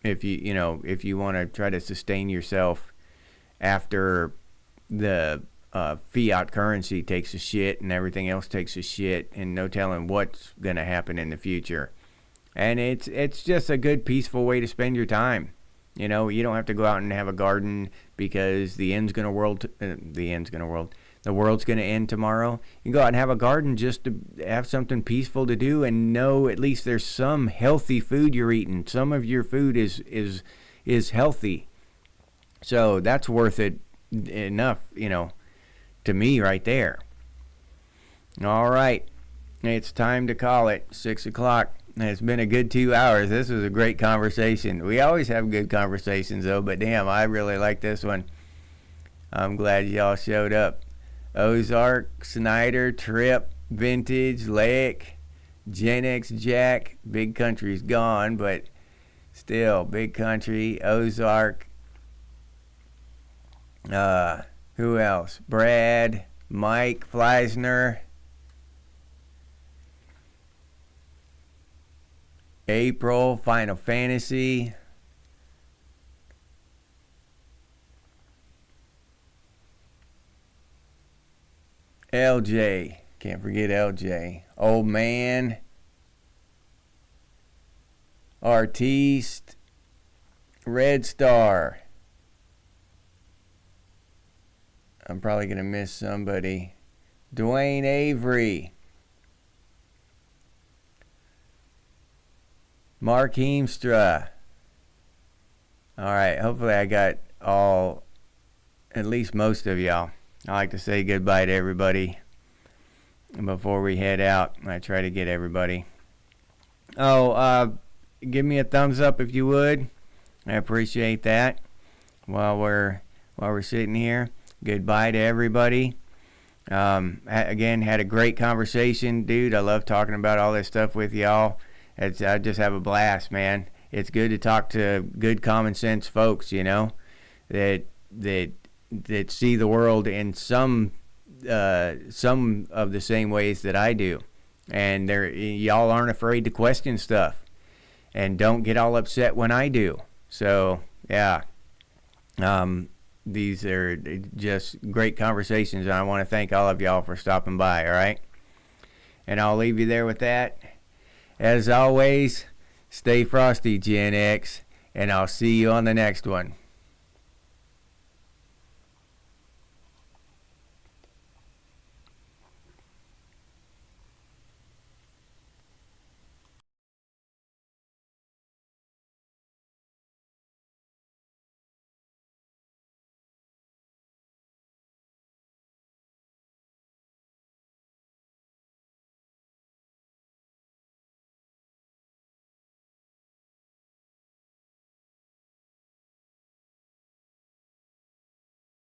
if if you want to try to sustain yourself after the fiat currency takes a shit and everything else takes a shit, and no telling what's going to happen in the future. And it's just a good peaceful way to spend your time. You don't have to go out and have a garden because the world's going to end tomorrow. You can go out and have a garden just to have something peaceful to do, and know at least there's some healthy food you're eating. Some of your food is healthy. So that's worth it enough, to me right there. All right. It's time to call it. 6 o'clock. It's been a good 2 hours. This was a great conversation. We always have good conversations, though, but damn, I really like this one. I'm glad y'all showed up. Ozark, Snyder, Trip, Vintage, Lake, Gen X Jack. Big Country's gone, but still, Big Country, Ozark. Who else? Brad, Mike, Fleisner, April, Final Fantasy. LJ, can't forget LJ. Old Man, Artiste, Red Star. I'm probably going to miss somebody. Dwayne Avery. Mark Heemstra. All right, hopefully I got at least most of y'all. I like to say goodbye to everybody before we head out. I try to get everybody. Give me a thumbs up if you would. I appreciate that. While we're sitting here, goodbye to everybody. Again, had a great conversation, dude. I love talking about all this stuff with y'all. I just have a blast, man. It's good to talk to good common sense folks, that see the world in some of the same ways that I do, and y'all aren't afraid to question stuff, and don't get all upset when I do. So yeah, these are just great conversations, and I want to thank all of y'all for stopping by. All right, and I'll leave you there with that. As always, stay frosty, Gen X, and I'll see you on the next one.